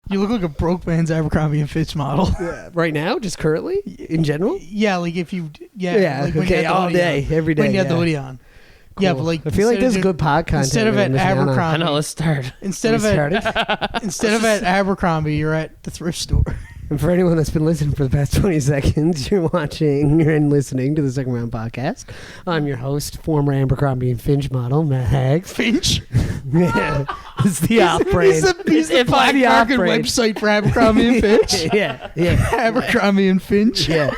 You look like a broke man's Abercrombie and Fitch model. Yeah. Right now, just currently, in general. Yeah, like if you. Yeah. Like when Okay. you had the All hoodie day, on. every day. When you had the yeah. hoodie on. Cool. Yeah, but like I feel like this is good pod content. Instead of at Abercrombie. I know. Let's start. Instead of at Abercrombie, you're at the thrift store. And for anyone that's been listening for the past 20 seconds, you're watching and listening to the Second Round Podcast. I'm your host, former Abercrombie and Finch model, Matt Haggs. Finch? Yeah. It's the off-brand. He's the black market website for Abercrombie and Fitch. Yeah. Abercrombie and Finch. Yeah.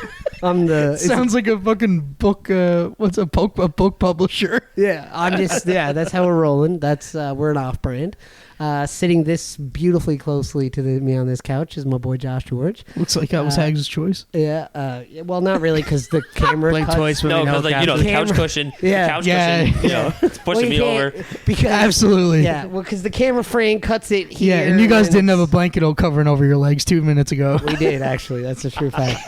I'm the... Sounds like a fucking book, a book publisher. Yeah, that's how we're rolling. That's, we're an off-brand. Sitting this beautifully closely to me on this couch is my boy Josh George. Looks like that was Haggs' choice. Yeah, well, not really, because the camera cuts. No, because the couch cushion. Yeah. The couch cushion, it's pushing me over. Because, absolutely. Yeah, well, because the camera frame cuts it here. Yeah, and you guys didn't have a blanket covering over your legs 2 minutes ago. We did, actually. That's a true fact.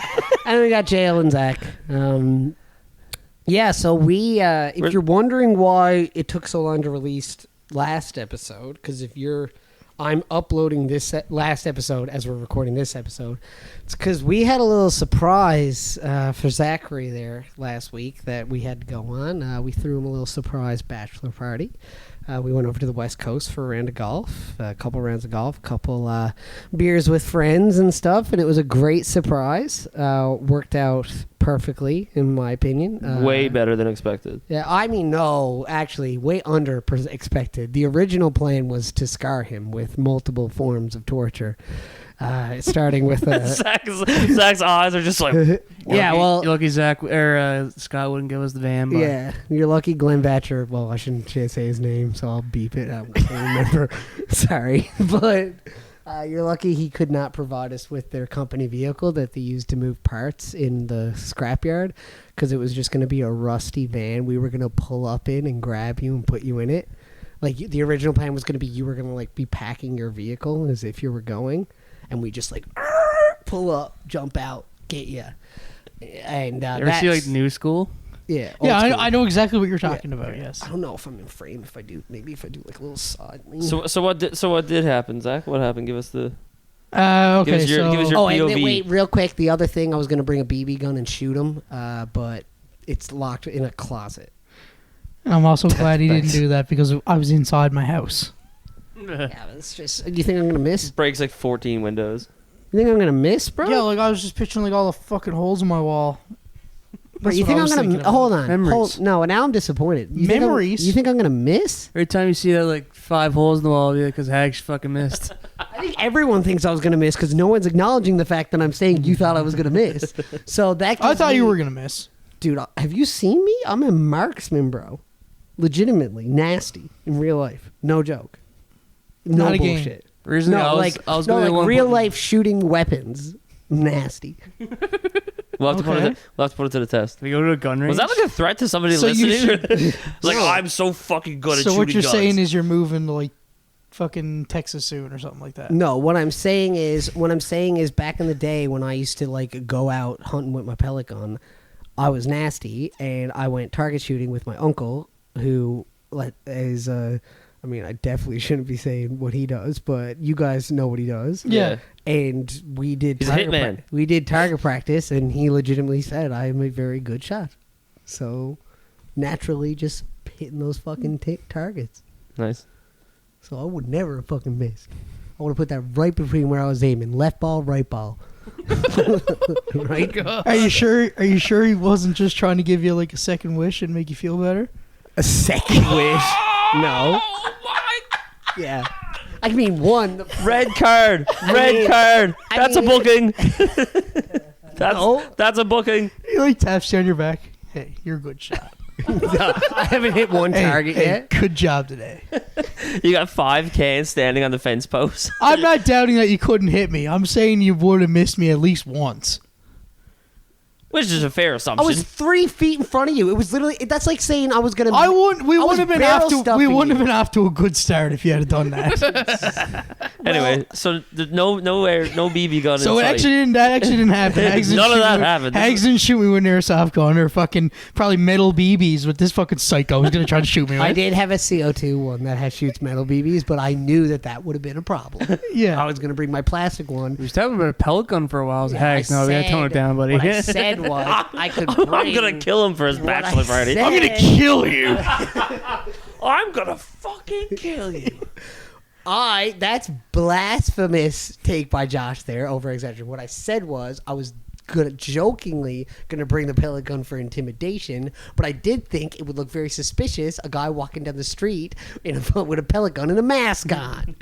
And we got JL and Zach. Yeah, so we, if you're wondering why it took so long to release last episode, because I'm uploading this last episode as we're recording this episode, it's because we had a little surprise for Zachary there last week that we had to go on. We threw him a little surprise bachelor party. We went over to the West Coast for a round of golf, a couple rounds of golf, a couple beers with friends and stuff, and it was a great surprise. Worked out perfectly, in my opinion. Way better than expected. Yeah, I mean, no, actually, way under expected. The original plan was to scar him with multiple forms of torture. Starting with Zach's eyes are just like yeah. Well, you're lucky Zach or Scott wouldn't give us the van. But. Yeah, you're lucky Glenn Batcher. Well, I shouldn't say his name, so I'll beep it. I don't remember. Sorry, but you're lucky he could not provide us with their company vehicle that they used to move parts in the scrapyard, because it was just going to be a rusty van we were going to pull up in and grab you and put you in it. Like the original plan was going to be you were going to like be packing your vehicle as if you were going. And we just like pull up, jump out, get you. And you ever see like New School? Yeah. Yeah, I know exactly what you're talking about. Yes. I don't know if I'm in frame. If I do like a little side. So what did happen, Zach? What happened? Give us the. Okay. Give us your POV. And wait, real quick. The other thing, I was gonna bring a BB gun and shoot him, but it's locked in a closet. I'm also glad he didn't do that because I was inside my house. Yeah, it's just. Do you think I'm gonna miss? Breaks like 14 windows. You think I'm gonna miss, bro? Yeah, like I was just picturing like all the fucking holes in my wall. But you think I'm gonna hold on? Memories. No, now I'm disappointed. Memories. You think I'm gonna miss? Every time you see that like 5 holes in the wall, you're like, because Haggs fucking missed. I think everyone thinks I was gonna miss because no one's acknowledging the fact that I'm saying you thought I was gonna miss. So that I thought you were gonna miss, dude. Have you seen me? I'm a marksman, bro. Legitimately nasty in real life. No joke. No Not a game. bullshit. Originally, No, I was going to like real life shooting weapons. Nasty. We'll have to put it to the test. We go to a gun range. Was that like a threat to somebody So you listening? Like, No. I'm so fucking good at so shooting what you're guns. saying is you're moving to like fucking Texas soon or something like that. No, what I'm saying is back in the day when I used to like go out hunting with my pellet gun, I was nasty and I went target shooting with my uncle who is I mean, I definitely shouldn't be saying what he does, but you guys know what he does. Yeah. And we did He's a hitman. We did target practice, and he legitimately said, I am a very good shot. So, naturally, just hitting those fucking targets. Nice. So, I would never have fucking missed. I would have put that right between where I was aiming. Left ball, right ball. Right? Are you sure he wasn't just trying to give you like a second wish and make you feel better? A second wish? No. Yeah. I mean, one. Red card. Red card. That's a booking. That's a booking. He like taps you on your back. Hey, you're a good shot. No, I haven't hit one target yet. Good job today. You got 5 cans standing on the fence post. I'm not doubting that you couldn't hit me. I'm saying you would have missed me at least once. Which is a fair I assumption. was 3 feet in front of you. It was literally. That's like saying I was gonna. We was would have been barrel off to. We stuffing wouldn't have you. been off to a good start if you had done that. Anyway, so no BB gun. So in it sight. actually didn't happen. Hags didn't None of shoot that me- happened. Hags didn't shoot me with an airsoft gun or fucking probably metal BBs with this fucking psycho who's gonna try to shoot me. I With. did have a CO2 one that shoots metal BBs, but I knew that would have been a problem. Yeah. I was gonna bring my plastic one. We was talking about a pellet gun for a while. Yeah, Hags. No, we gotta tone it down, buddy. What I said was I could. I'm bring gonna kill him for his what I bachelor party. said. I'm gonna Kill you. I'm gonna fucking kill you. That's blasphemous take by Josh there, over exaggerated. What I said was I was jokingly gonna bring the pellet gun for intimidation, but I did think it would look very suspicious, a guy walking down the street with a pellet gun and a mask on.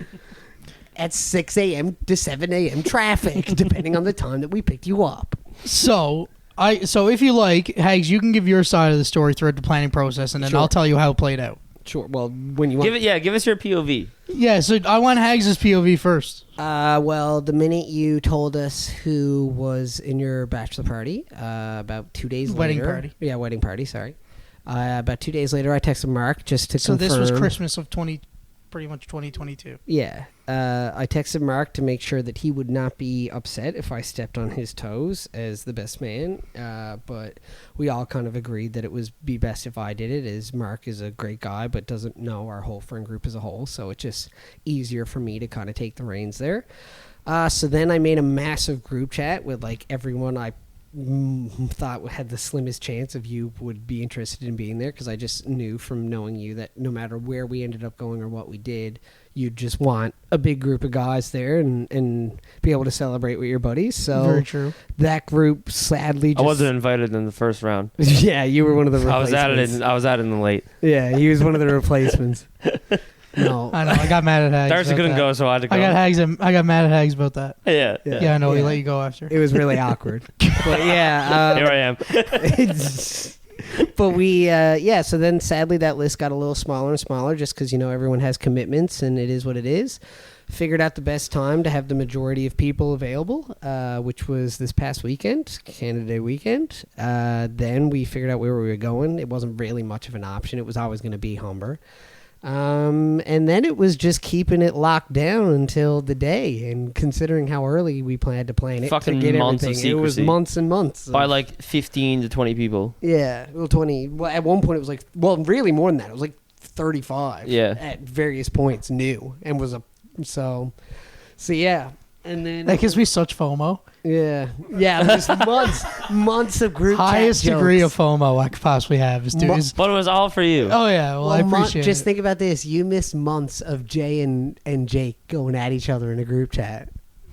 At 6 a.m. to 7 a.m. traffic, depending on the time that we picked you up. So if you like, Hags, you can give your side of the story throughout the planning process, and then Sure. I'll tell you how it played out. Sure. Well, when you want. Give us your POV. Yeah. So I want Hags' POV first. Well, the minute you told us who was in your bachelor party, about 2 days Wedding later. party. Yeah, wedding party. Sorry. About 2 days later, I texted Mark just to So confirm. this was Christmas of pretty much 2022. Yeah. I texted Mark to make sure that he would not be upset if I stepped on his toes as the best man. But we all kind of agreed that it would be best if I did it, as Mark is a great guy but doesn't know our whole friend group as a whole. So it's just easier for me to kind of take the reins there. So then I made a massive group chat with like everyone I thought had the slimmest chance of you would be interested in being there, because I just knew from knowing you that no matter where we ended up going or what we did, you'd just want a big group of guys there and be able to celebrate with your buddies. So Very true. that group sadly just, I wasn't invited in the first round. yeah, you were one of the I replacements. was at it in the late. Yeah, he was one of the replacements. No. I know. I got mad at Hags. Darcy about couldn't that. go, so I had to go. I got mad at Hags about that. Yeah. Yeah, I know. He Yeah. let you go after. It was really awkward. But yeah. Here I am. But we, so then sadly that list got a little smaller and smaller just because, everyone has commitments and it is what it is. Figured out the best time to have the majority of people available, which was this past weekend, Canada Day weekend. Then we figured out where we were going. It wasn't really much of an option. It was always going to be Humber. And then it was just keeping it locked down until the day. And considering how early we planned to plan it, Fucking to get months of everything, it was secrecy. months and months. By like 15 to 20 people. Yeah, well, 20. Well, at one point it was like, really more than that. It was like 35. Yeah. At various points, new and was so yeah. And then That gives me such FOMO. yeah, there's months of group chat Highest degree of jokes. FOMO I could possibly have is But it was all for you. Oh yeah, well, I appreciate Just it. think about this: you missed months of Jay and Jake going at each other in a group chat,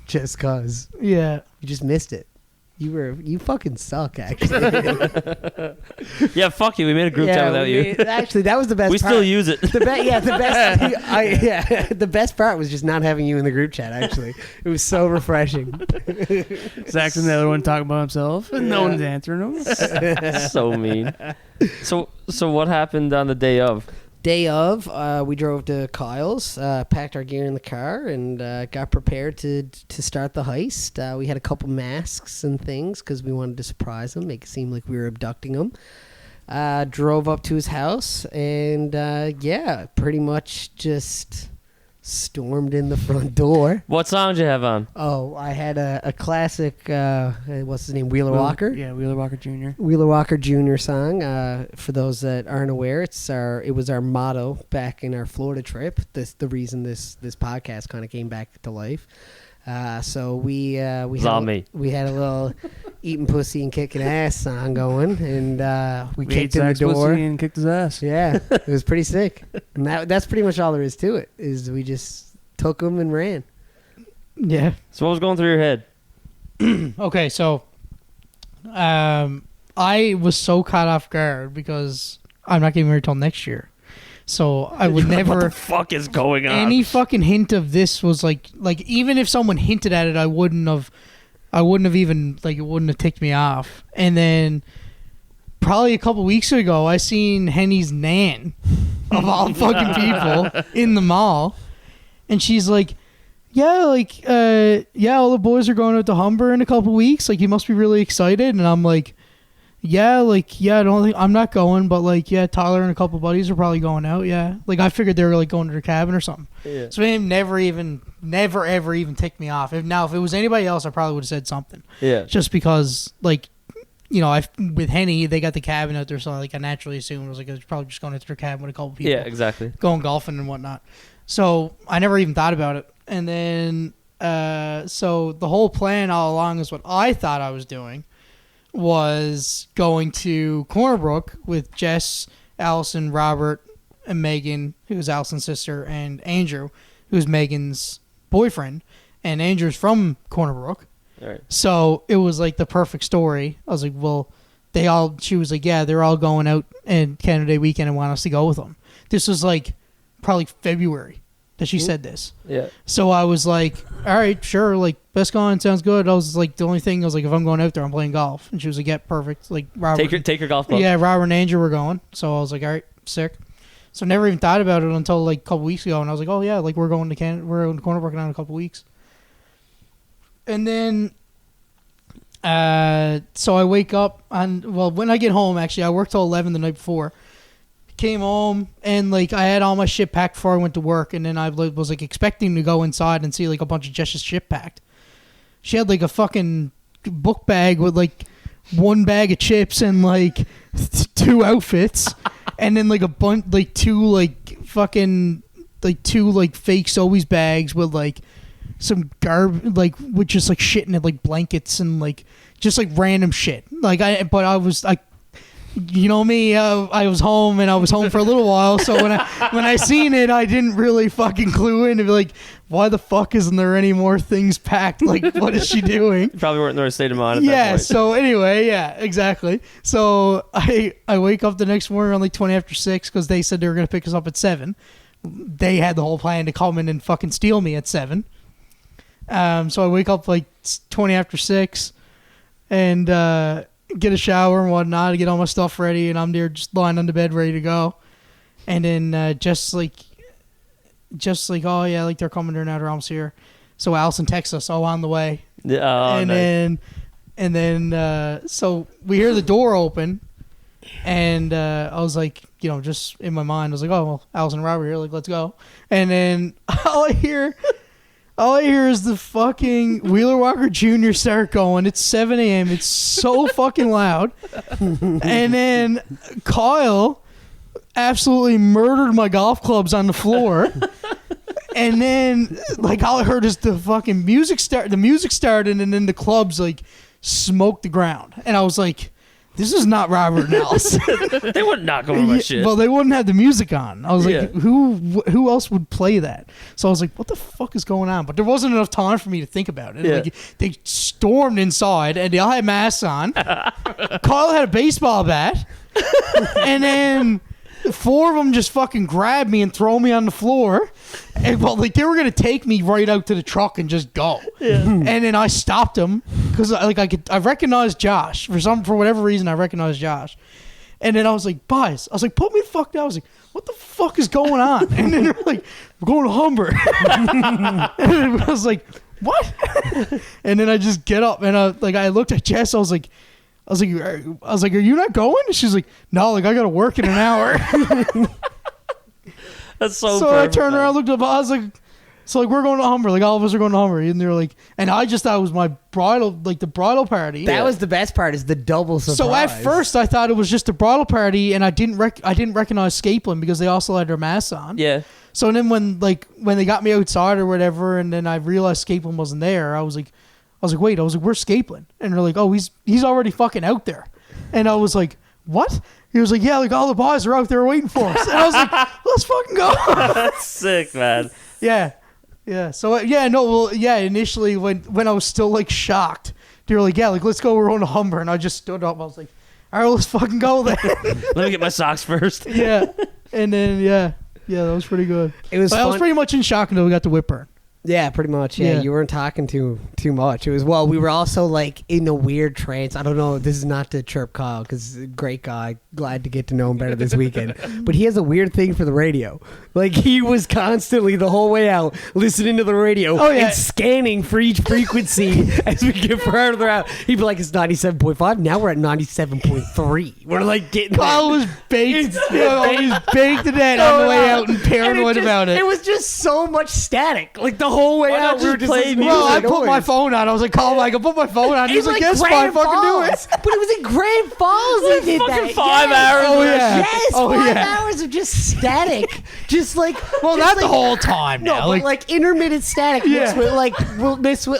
just cause Yeah. you just missed it. You fucking suck, actually. Yeah, fuck you. We made a group chat without you. Actually, that was the best. We part. still use it. The best. The best part was just not having you in the group chat. Actually, it was so refreshing. Zach's another one talking about himself, and no Yeah. one's answering him. So mean. So what happened on the day of? Day of, we drove to Kyle's, packed our gear in the car, and got prepared to start the heist. We had a couple masks and things because we wanted to surprise him, make it seem like we were abducting him. Drove up to his house, and pretty much just stormed in the front door. What song did you have on? Oh, I had a classic, what's his name, Wheeler Walker? Yeah, Wheeler Walker Jr. Wheeler Walker Jr. song. For those that aren't aware, it was our motto back in our Florida trip. The reason this podcast kind of came back to life. So we had all me. we had a little eating pussy and kicking ass song going, and we We kicked ate in the Zach's pussy door. and kicked his ass. Yeah, it was pretty sick. And that's pretty much all there is to it. Is we just took them and ran. Yeah. So what was going through your head? Okay, so I was so caught off guard because I'm not getting married till next year. So I would What never the fuck is going on? any fucking hint of this was like even if someone hinted at it, I wouldn't have even it wouldn't have ticked me off. And then probably a couple weeks ago, I seen Henny's nan of all fucking people in the mall, and she's like, all the boys are going out to Humber in a couple weeks. Like, you must be really excited. And I'm like, Yeah, like, yeah, I don't think I'm not going, but like, yeah, Tyler and a couple buddies are probably going out. Yeah, like I figured they were like going to their cabin or something. Yeah. So they never ever even ticked me off. If it was anybody else, I probably would have said something. Yeah. Just because, like, you know, with Henny, they got the cabin out there, so like I naturally assumed it was like it was probably just going into their cabin with a couple people. Yeah, exactly. Going golfing and whatnot. So I never even thought about it. And then, so the whole plan all along is what I thought I was doing was going to Cornerbrook with Jess, Allison, Robert, and Megan, who's Allison's sister, and Andrew, who's Megan's boyfriend. And Andrew's from Cornerbrook. All right. So it was like the perfect story. I was like, well, she was like, yeah, they're all going out in Canada Day weekend and want us to go with them. This was like probably February that she said this. Yeah. So I was like, all right, sure. Like, best going, sounds good. I was like, the only thing I was like, if I'm going out there, I'm playing golf. And she was like, yeah, perfect. Like, Robert. Take your golf club. Yeah, Robert and Andrew were going. So I was like, all right, sick. So I never even thought about it until like a couple weeks ago. And I was like, oh yeah, like we're going to Canada. We're going to Cornerbrook now in a couple weeks. And then, so I wake up when I get home, actually, I worked till 11 the night before. Came home and like I had all my shit packed before I went to work, and then I was like expecting to go inside and see like a bunch of Jess's shit packed. She had like a fucking book bag with like one bag of chips and like two outfits, and then like a bunch like two like fucking like two like fake Sobeys bags with like some like with just like shit in it, like blankets and like just like random shit. Like I was you know me, I was home and I was home for a little while. So when I seen it, I didn't really fucking clue in and be like, why the fuck isn't there any more things packed? Like, what is she doing? You probably weren't in the right state of mind at that point. So anyway, yeah, exactly. So I wake up the next morning around like 20 after 6 because they said they were going to pick us up at 7. They had the whole plan to come in and fucking steal me at 7. So I wake up like 20 after 6 and get a shower and whatnot, get all my stuff ready, and I'm there just lying on the bed ready to go. And then just like, oh yeah, like they're coming there now, they're almost here. So Allison texts us, oh, on the way. Yeah, oh, and then so we hear the door open, and I was like, you know, just in my mind, I was like, oh, well, Allison and Robert here, like, let's go. And then all I hear is the fucking Wheeler Walker Jr. start going. It's 7 a.m. It's so fucking loud. And then Kyle absolutely murdered my golf clubs on the floor. And then, like, all I heard is the fucking music start. The music started, and then the clubs, like, smoked the ground. And I was like, this is not Robert and Allison. They wouldn't knock over my shit. Well, they wouldn't have the music on. I was like, who else would play that? So I was like, what the fuck is going on? But there wasn't enough time for me to think about it. Yeah. Like, they stormed inside, and they all had masks on. Kyle had a baseball bat. And then 4 of them just fucking grabbed me and throw me on the floor. And well, like they were gonna take me right out to the truck and just go. Yeah. And then I stopped them because I recognized Josh for whatever reason. I recognized Josh. And then I was like, boys, I was like, put me the fuck down. I was like, what the fuck is going on? And then they're like, we're going to Humber. And then I was like, what? And then I just get up and I looked at Jess. I was like, are you not going? And she's like, no, like I got to work in an hour. That's so perfect, I turned around, looked up, I was like, so like we're going to Humber, like all of us are going to Humber, and they're like, and I just thought it was my bridal, like the bridal party. That was the best part, is the double surprise. So at first I thought it was just a bridal party, and I didn't recognize Scapelin because they also had their masks on. Yeah. So then when they got me outside or whatever, and then I realized Scapelin wasn't there, I was like, wait, where's Scapelin? And they're like, oh, he's already fucking out there. And I was like, what? He was like, yeah, like all the boys are out there waiting for us. And I was like, let's fucking go. That's sick, man. Yeah. Yeah. So, initially when I was still like shocked, they were like, yeah, like let's go, we're on to Humber. And I just stood up. I was like, all right, let's fucking go then. Let me get my socks first. Yeah. And then, yeah, that was pretty good. It was I was pretty much in shock until we got to Whitburn. Yeah, pretty much. Yeah, Yeah. you weren't talking too much. It was we were also like in a weird trance. I don't know. This is not to chirp Kyle because great guy. Glad to get to know him better this weekend. But he has a weird thing for the radio. Like he was constantly the whole way out listening to the radio and scanning for each frequency as we get further out. He'd be like, "It's 97.5. Now we're at 97.3. We're like getting." Kyle was baked. He was baked to death on the way out and paranoid about it. It was just so much static. Like the whole way out, we were just listening to Well, I music. put my phone on. I was like, "Call, I can put my phone on." He was like, "Yes, fine, Grand fucking do Falls. it." But it was in Grand Falls. He did fucking that. 5 Yes. hours. Oh, yeah. Yes, Oh, 5 yeah. hours of just static, just like Well, just not like, the whole time. No, Now, but like intermittent static mixed Yeah. with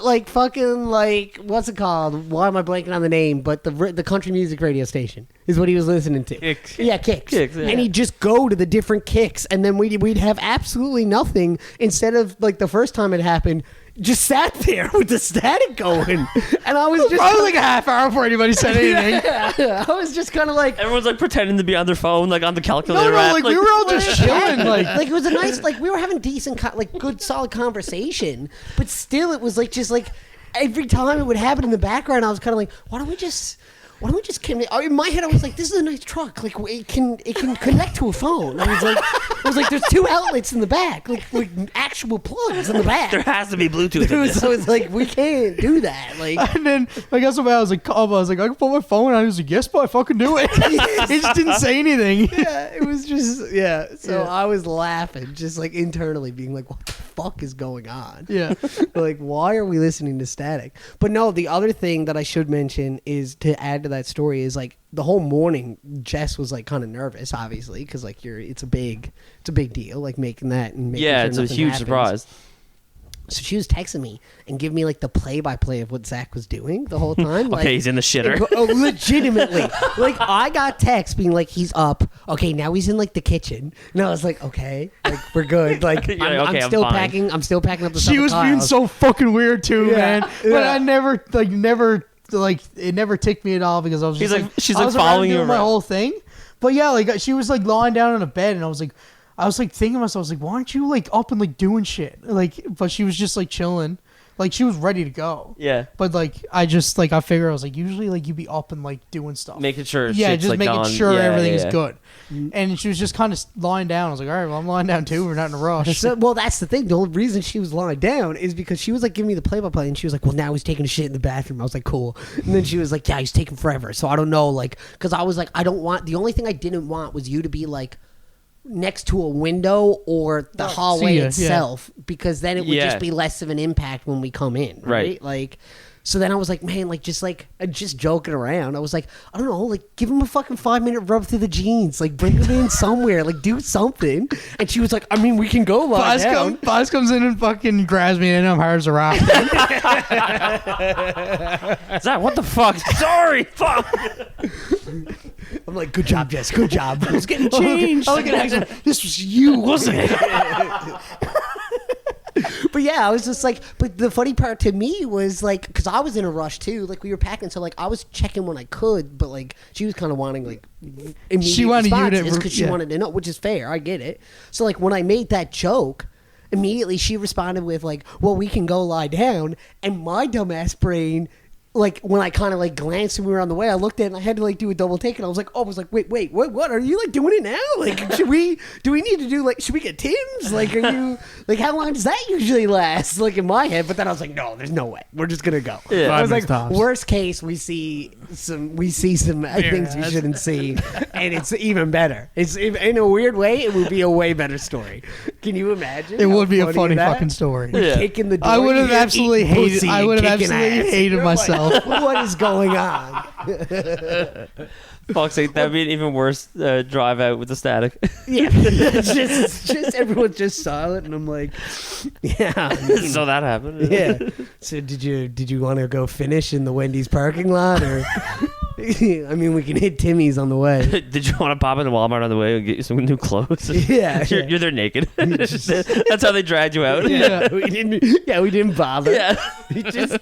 like fucking like what's it called? Why am I blanking on the name? But the country music radio station is what he was listening to. Kicks. Yeah, kicks. Kicks, yeah. And he'd just go to the different kicks, and then we'd have absolutely nothing instead of like the first time it happened. Just sat there with the static going, and I was just probably like a half hour before anybody said anything. yeah, I was just kind of like. Everyone's like pretending to be on their phone, like on the calculator. No, app, like we were all just chilling. Like Like it was a nice, like we were having decent, like good, solid conversation, but still, it was like just like every time it would happen in the background, I was kind of like, why don't we just in my head, I was like, this is a nice truck. Like it can connect to a phone. I was like, there's 2 outlets in the back, like actual plugs in the back. there has to be Bluetooth in this. I was like, we can't do that. Like, and then I guess when I was like, I can put my phone on. He was like, yes, but I fucking do it. He just didn't say anything. yeah, it was just So I was laughing, just like internally, being like, what the fuck is going on? Yeah. Like, why are we listening to static? But no, the other thing that I should mention is to add to that story is like the whole morning Jess was like kind of nervous, obviously, because like it's a big deal, like making that and making Yeah, sure it's a nothing huge happens. surprise. So she was texting me and giving me like the play-by-play of what Zach was doing the whole time. Like, Okay, he's in the shitter. Oh, legitimately. Like I got text being like, he's up. Okay, now he's in like the kitchen. And I was like, okay, like we're good. Like You're like, okay, I'm I'm still fine. packing. I'm still packing up the stuff. She at was being Kyle's. so fucking weird too, Yeah, man. But yeah. I never it never ticked me at all because I was just She's I like was around following you doing my around. whole thing. But yeah, like she was like lying down on a bed, and I was like thinking to myself, I was like, why aren't you like up and like doing shit? Like, but she was just like chilling, like she was ready to go. Yeah, But like I figured I was like, usually like you'd be up and like doing stuff. making sure. Yeah, shit's, just like, making gone. sure Yeah, everything's yeah. good. And she was just kind of lying down. I was like, all right, well, I'm lying down too. We're not in a rush. So, well, that's the thing. The only reason she was lying down is because she was like giving me the play-by-play, and she was like, "Well, now he's taking a shit in the bathroom." I was like, "Cool." And then she was like, "Yeah, he's taking forever." So I don't know, like, because I was like, I don't want. The only thing I didn't want was you to be like next to a window or the hallway see ya, itself, because then it would Yeah. just be less of an impact when we come in, Right. Like. So then I was like, man, like just joking around. I was like, I don't know, like give him a fucking 5-minute rub through the jeans, like bring him in somewhere, like do something. And she was like, I mean, we can go lie down. Boz comes in and fucking grabs me, and I'm hard as a rock. Zach, what the fuck? Sorry, fuck. I'm like, good job, Jess, good job. It's getting changed. I look at Axel, this was you, wasn't it? But yeah, I was just like, but the funny part to me was like, because I was in a rush too, like we were packing, so like I was checking when I could, but like she was kind of wanting like immediate She wanted you to- responses because she yeah. wanted to know, which is fair, I get it. So like when I made that joke, immediately she responded with like, well, we can go lie down, and my dumbass brain. Like when I kind of like glanced and we were on the way, I looked at it and I had to like do a double take, and I was like, wait, what? Are you like doing it now? Like, do we need to do like, should we get Tim's? Like, are you like, how long does that usually last? Like in my head, but then I was like, no, there's no way. We're just gonna go. Yeah. I was 5 like, minutes tops. worst case, we see some things we shouldn't see, and it's even better. It's in a weird way, it would be a way better story. Can you imagine? It how would be a funny that? fucking story. We're Yeah. kicking the door. I would have you hear, absolutely "Eat hated. pussy," I would have kicking absolutely ass. hated You're like, myself. what is going on? Fuck's sake, that'd be an even worse drive out with the static. Yeah, it's just everyone's just silent, and I'm like, yeah, So that happened. yeah. So did you want to go finish in the Wendy's parking lot, or I mean, we can hit Timmy's on the way. Did you want to pop into Walmart on the way and get you some new clothes? Yeah, You're there naked. That's how they dragged you out. Yeah. we didn't bother. Yeah. just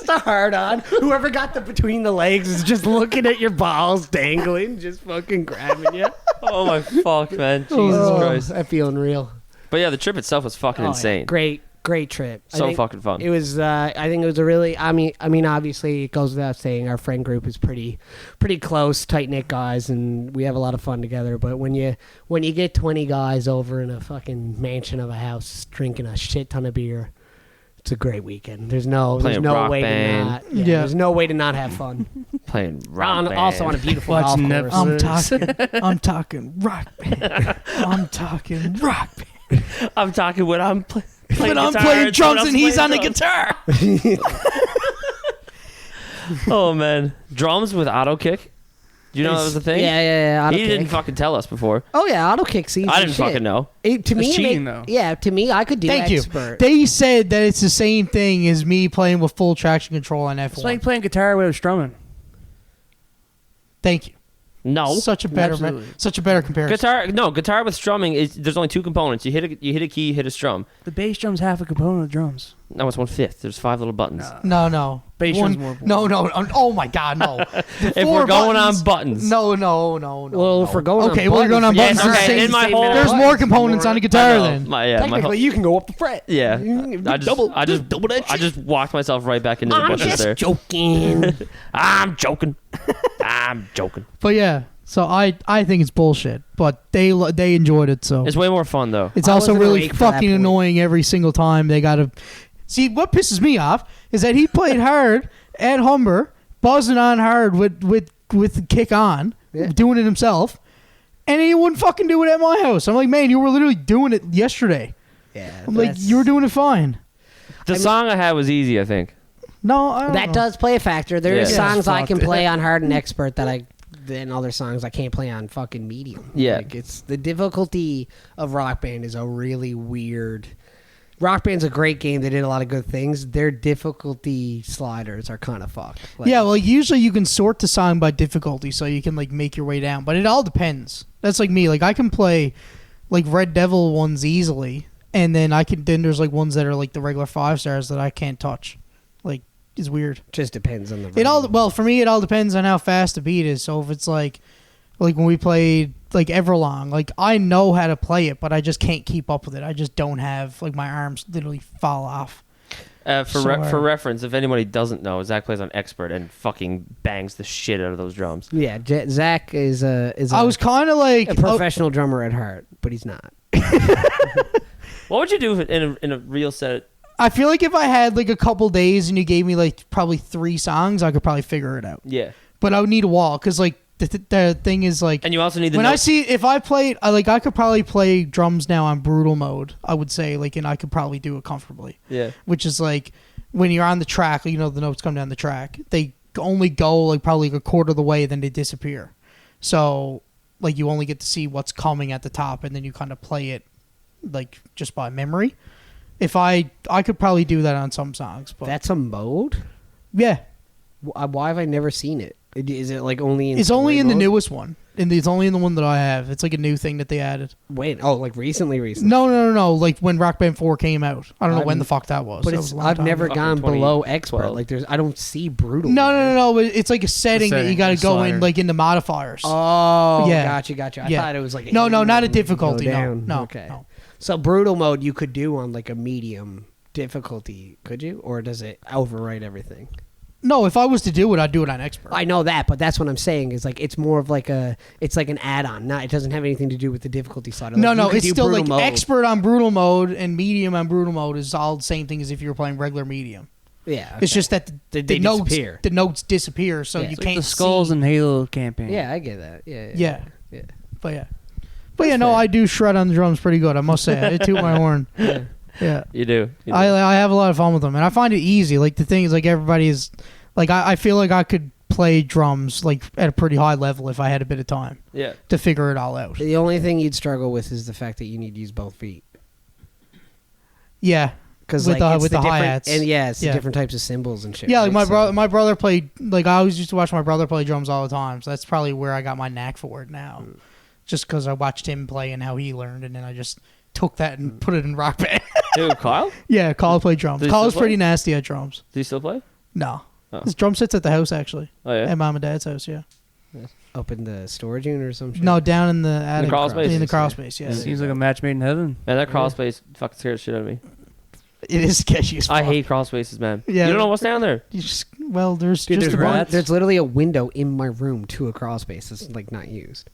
a hard on. Whoever got the between the legs is just looking at your balls dangling, just fucking grabbing you. Oh my fuck, man. Jesus Oh, Christ. I feel unreal. But yeah, the trip itself was fucking Oh, yeah. insane. Great Great trip. So fucking fun. It was. I think it was a really. I mean, obviously, it goes without saying, our friend group is pretty close, tight knit guys, and we have a lot of fun together. But when you get 20 guys over in a fucking mansion of a house drinking a shit ton of beer, it's a great weekend. There's no way to not. Yeah, there's no way to not have fun. Playing rock band. Also on a beautiful golf course. I'm talking rock band. I'm talking rock band. I'm talking when I'm playing. When I'm playing drums and he's on the guitar. Oh man, drums with auto kick. Do you know that was the thing? Yeah. Auto He kick. didn't fucking tell us before. Oh yeah, auto kick seems. I didn't fucking know. To me, cheating, though. Yeah, to me, I could do Thank expert. you. They said that it's the same thing as me playing with full traction control on F1. It's like playing guitar with strumming. Thank you. No. Such a better comparison. Guitar with strumming is there's only two components. You hit a key, you hit a strum. The bass drum's half a component of drums. No, it's 1/5. There's 5 little buttons. No. Bass drum's more important. No. Oh my God, no. If we're going on buttons. No. Well, if we're going okay, on we're going on Yes, buttons. okay, in my whole- There's more components on a guitar then. Technically, you can go up the fret. Yeah. I double that I just walked myself right back into the I'm bushes just there. joking. I'm joking. I'm joking. But yeah, so I think it's bullshit, but they enjoyed it, so It's way more fun though. it's I also wasn't really awake for that fucking point. annoying every single time they gotta see. What pisses me off is that he played hard at Humber, buzzing on hard with the kick on, doing it himself, and he wouldn't fucking do it at my house. I'm like, man, you were literally doing it yesterday. Yeah, I'm like, you were doing it fine. The song I had was easy, I think. No, I don't that know. does play a factor. There are Yeah. songs I Fuck can it. play on hard and expert and other songs I can't play on fucking medium. Yeah. Like it's the difficulty of Rock Band is a really weird. Rock Band's a great game. They did a lot of good things. Their difficulty sliders are kind of fucked. Like, Yeah, well, usually you can sort the song by difficulty, so you can like make your way down. But it all depends. That's like me. Like I can play like Red Devil ones easily, and then then there's like ones that are like the regular 5 stars that I can't touch. Like it's weird. just depends on the. For me, it all depends on how fast the beat is. So if it's like when we played like Everlong, like I know how to play it, but I just can't keep up with it. I just don't have like my arms literally fall off. For reference, if anybody doesn't know, Zach plays on expert and fucking bangs the shit out of those drums. Yeah, Zach is I was kind of like a professional drummer at heart, but he's not. What would you do in a real set? I feel like if I had like a couple days and you gave me like probably 3 songs, I could probably figure it out. Yeah. But I would need a wall because like the thing is like, And you also need the when notes. if I played, I could probably play drums now on brutal mode. I would say like, and I could probably do it comfortably. Yeah. Which is like when you're on the track, the notes come down the track. They only go like probably a quarter of the way, then they disappear. So like you only get to see what's coming at the top, and then you kind of play it like just by memory. If I could probably do that on some songs, but That's a mode. yeah, Why have I never seen it? Is it like only in? it's only story in the mode? newest one, and it's only in the one that I have. It's like a new thing that they added. Wait, like recently. No. Like when Rock Band 4 came out, I don't know when the fuck that was. But That was a long I've time never ago. gone Fucking below expert. 2012. Like I don't see brutal. No. But it's like a setting that you got to setting, go a in slider. like into modifiers. Oh, Yeah. gotcha. I Yeah. thought it was like No, not a go difficulty. down. No. Okay. No. So brutal mode you could do on like a medium difficulty, could you? Or does it overwrite everything? No, if I was to do it, I'd do it on expert. I know that, but that's what I'm saying is like it's more of like it's like an add-on. Not it doesn't have anything to do with the difficulty slider. Like, No, you could it's do still brutal like mode. expert on brutal mode and medium on brutal mode is all the same thing as if you were playing regular medium. Yeah, It's okay. just that They the notes disappear. the notes disappear, so Yeah. you It's Like can't the Skulls see. and Halo campaign. Yeah, I get that. Yeah. Yeah. But yeah, no, fair. I do shred on the drums pretty good. I must say, I toot my horn. Yeah. You do. I have a lot of fun with them, and I find it easy. Like the thing is, like everybody is, like I feel like I could play drums like at a pretty high level if I had a bit of time Yeah. to figure it all out. The only thing you'd struggle with is the fact that you need to use both feet. Yeah, Because With like, the- it's with the different- hi-hats. and it's the Yeah. different types of cymbals and shit. yeah. Like right? So- my brother played. Like I always used to watch my brother play drums all the time. So that's probably where I got my knack for it now, just because I watched him play and how he learned, and then I just took that and put it in Rock Band. Dude, Kyle? Yeah, Kyle played drums. Does he Kyle's still play? pretty nasty at drums. Do you still play? No, Oh. his drum sits at the house actually, Oh yeah. at mom and dad's house. Yeah, up in the storage unit or some shit. no, down in the attic, crawl space? in the crawl space. Yeah, Seems like a match made in heaven. Man, that crawl space fucking scared the shit out of me. It is sketchy as fuck. I hate crawl spaces, man. Yeah. You don't know what's down there. There's Dude, just there's a bunch. rats. There's literally a window in my room to a crawl space that's like not used.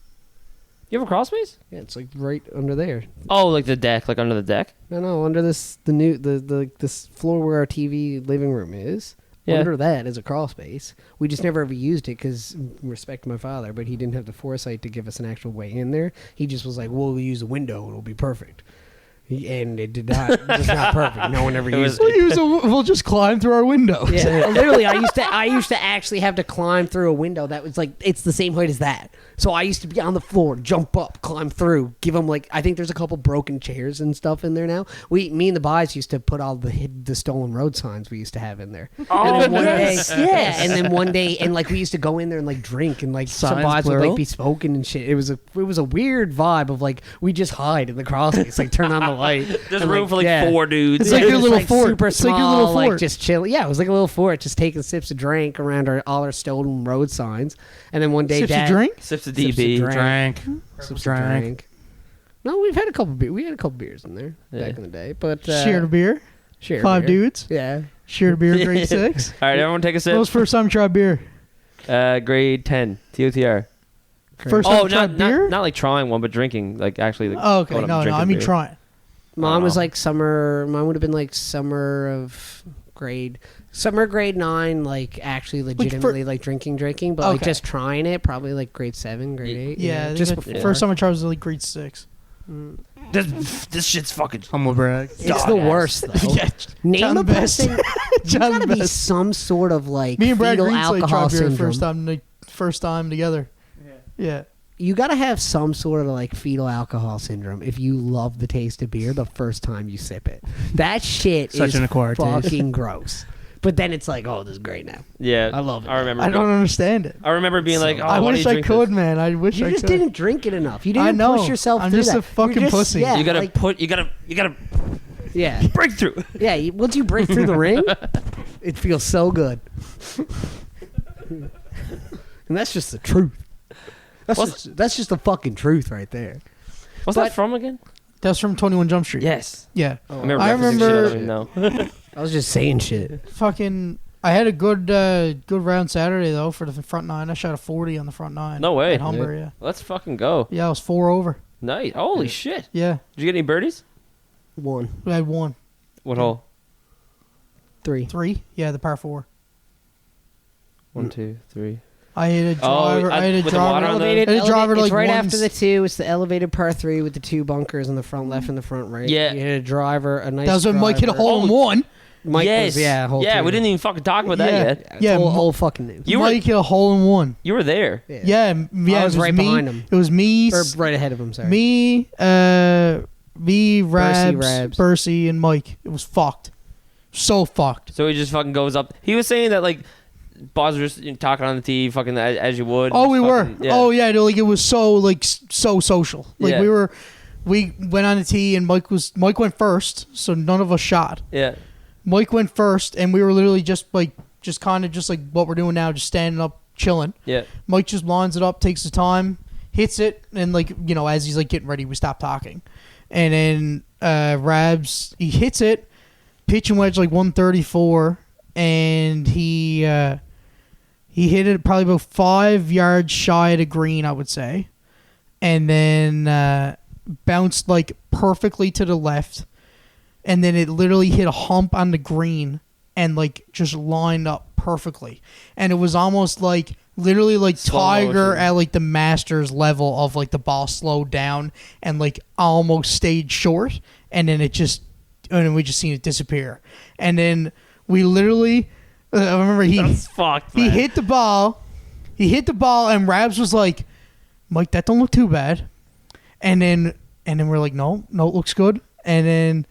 You have a crawl space? Yeah, it's like right under there. Oh, like the deck, like under the deck? No, under this this floor where our TV living room is. Yeah. Under that is a crawl space. We just never ever used it because respect my father, but he didn't have the foresight to give us an actual way in there. He just was like, "Well, we'll use a window and it'll be perfect." And it did not. It's not perfect. No one ever used it. We'll just climb through our windows. Yeah, literally, I used to actually have to climb through a window that was like it's the same height as that. So I used to be on the floor, jump up, climb through, give them like I think there's a couple broken chairs and stuff in there now. Me and the boys used to put all the stolen road signs we used to have in there. Oh, and then yes. and then one day, and like we used to go in there and like drink and like some Signs, boys would plural? like be smoking and shit. It was a weird vibe of like we just hide in the crawl space, like turn on the light. There's and, room for like yeah. 4 dudes. It's like your Just, little like, fort. super It's small, like your little fort. just chill. Yeah, it was like a little fort, just taking sips of drink around all our stolen road signs. And then one day, Sips of Dad drink? Sips of Sips of DB. drink. Drank. sips of Drank. drink. No, we had a couple beers in there Yeah. back in the day, but Shared a beer. shared 5 beer. dudes. Yeah, Shared a beer. Grade 6. All right, everyone take a When was sip. the first time you tried beer? Grade 10. TOTR. First time Oh, you tried beer? not like trying one, but drinking. Like actually. Like, Oh, okay. going up No, and I drinking mean beer. trying. mine was know. like summer. Mine would have been like summer grade 9. Like actually legitimately like drinking, but like Okay. just trying it. Probably like grade 7, grade 8. Yeah, just the before. first time I tried was like grade 6. This shit's fucking. Humble brag. It's dog the ass. worst though. Yeah, Name John a the best. person. You John gotta the be best. some sort of like Me and Brad fetal Greenslade alcohol tried beer the syndrome. first time together. Yeah. You gotta have some sort of like fetal alcohol syndrome if you love the taste of beer the first time you sip it. That shit Such is an acquired taste. fucking gross. But then it's like, oh, this is great now. Yeah, I love it. I remember. I don't understand it. I remember being like, oh, I why do wish you I drink could, this? man. I wish You I just could. didn't drink it enough. You I didn't know. push yourself I'm through just that. a fucking You're just- pussy. Yeah, You gotta like, you gotta yeah, break through. yeah. Once you break through the ring, it feels so good. And that's just the truth. That's just the fucking truth right there. What's But- that from again? That's from 21 Jump Street. Yes. Yeah. I remember. I referencing shit remember- I don't even know. I was just saying shit. Fucking. I had a good round Saturday though for the front 9. I shot a 40 on the front 9. No way. At Humber, yeah. Let's fucking go. Yeah, I was 4 over. Nice. Holy shit. Yeah. Did you get any birdies? 1, We had 1. What hole? 3. 3. Yeah, the par 4. 1, 2, 3. I hit a Oh, driver. I hit a with the water driver. on the- Elevated, Hit a driver it's like right once. after the 2. It's the elevated par 3 with the 2 bunkers in the front left and the front right. Yeah. You hit a driver, a nice. That was when Mike hit a driver. hole in one. Mike yes. was, yeah, hole yeah. 2. We didn't even fucking talk about that Yeah. yet. It's Yeah, old fucking news. You were Mike hit a hole in one. you were there. Yeah, yeah. I was it right me, behind him. It was me, Or right ahead of him. Sorry. me, Rabs, Rabs. Bercy, and Mike. It was fucked. So fucked. So he just fucking goes up. He was saying that like, Boz was just talking on the tee, fucking as you would. Oh, we were. Fucking- yeah. Oh, yeah. Like it was so so social. Like Yeah. we went on the tee and Mike went first, so none of us shot. Yeah. Mike went first, and we were literally just kind of just like what we're doing now, just standing up, chilling. Yeah. Mike just lines it up, takes the time, hits it, and as he's like getting ready, we stop talking, and then Rabs he hits it, pitch and wedge like 134, and he hit it probably about 5 yards shy of the green, I would say, and then bounced like perfectly to the left. And then it literally hit a hump on the green and like just lined up perfectly. And it was almost like literally like Slow Tiger motion. at like the Masters level of like the ball slowed down and like almost stayed short. And then we just seen it disappear. And then we literally, I remember That's fucked. he Man. hit the ball. He hit the ball, and Rabs was like, "Mike, that don't look too bad." And then we're like, "No, it looks good." And then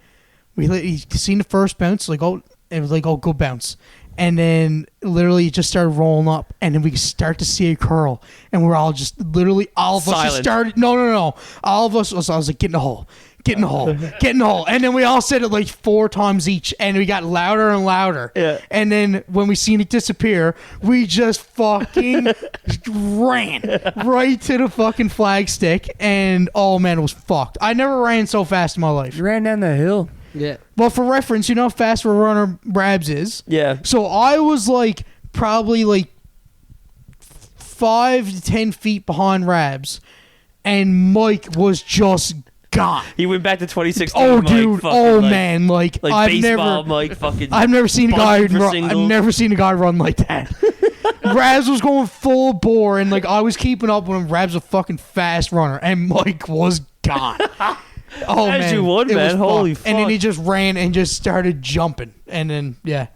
he seen the first bounce, like, "Oh," it was like, "Oh, good bounce." And then literally it just started rolling up, and then we start to see a curl, and we're all just literally all of us just Silent. started. No, all of us. I was like, "Get in the hole." Get in the hole. Get in the hole. And then we all said it like 4 times each, and we got louder and louder. Yeah. And then when we seen it disappear, we just fucking ran right to the fucking flag stick, and oh man, it was fucked. I never ran so fast in my life. You ran down the hill. Yeah. But for reference, you know how fast a runner Rabs is? Yeah. So I was like probably like 5 to 10 feet behind Rabs, and Mike was just gone. He went back to 2016. Oh, Mike, dude! fucking, Oh, like, man! Like I've baseball, never, Mike, fucking. I've never seen a guy bunting for run. I've singles. never seen a guy run like that. Rabs was going full bore, and like I was keeping up with him. Rabs was a fucking fast runner, and Mike was gone. Oh As man, you would, it man. was Holy fucked. And then fuck. he just ran and just started jumping, and then yeah.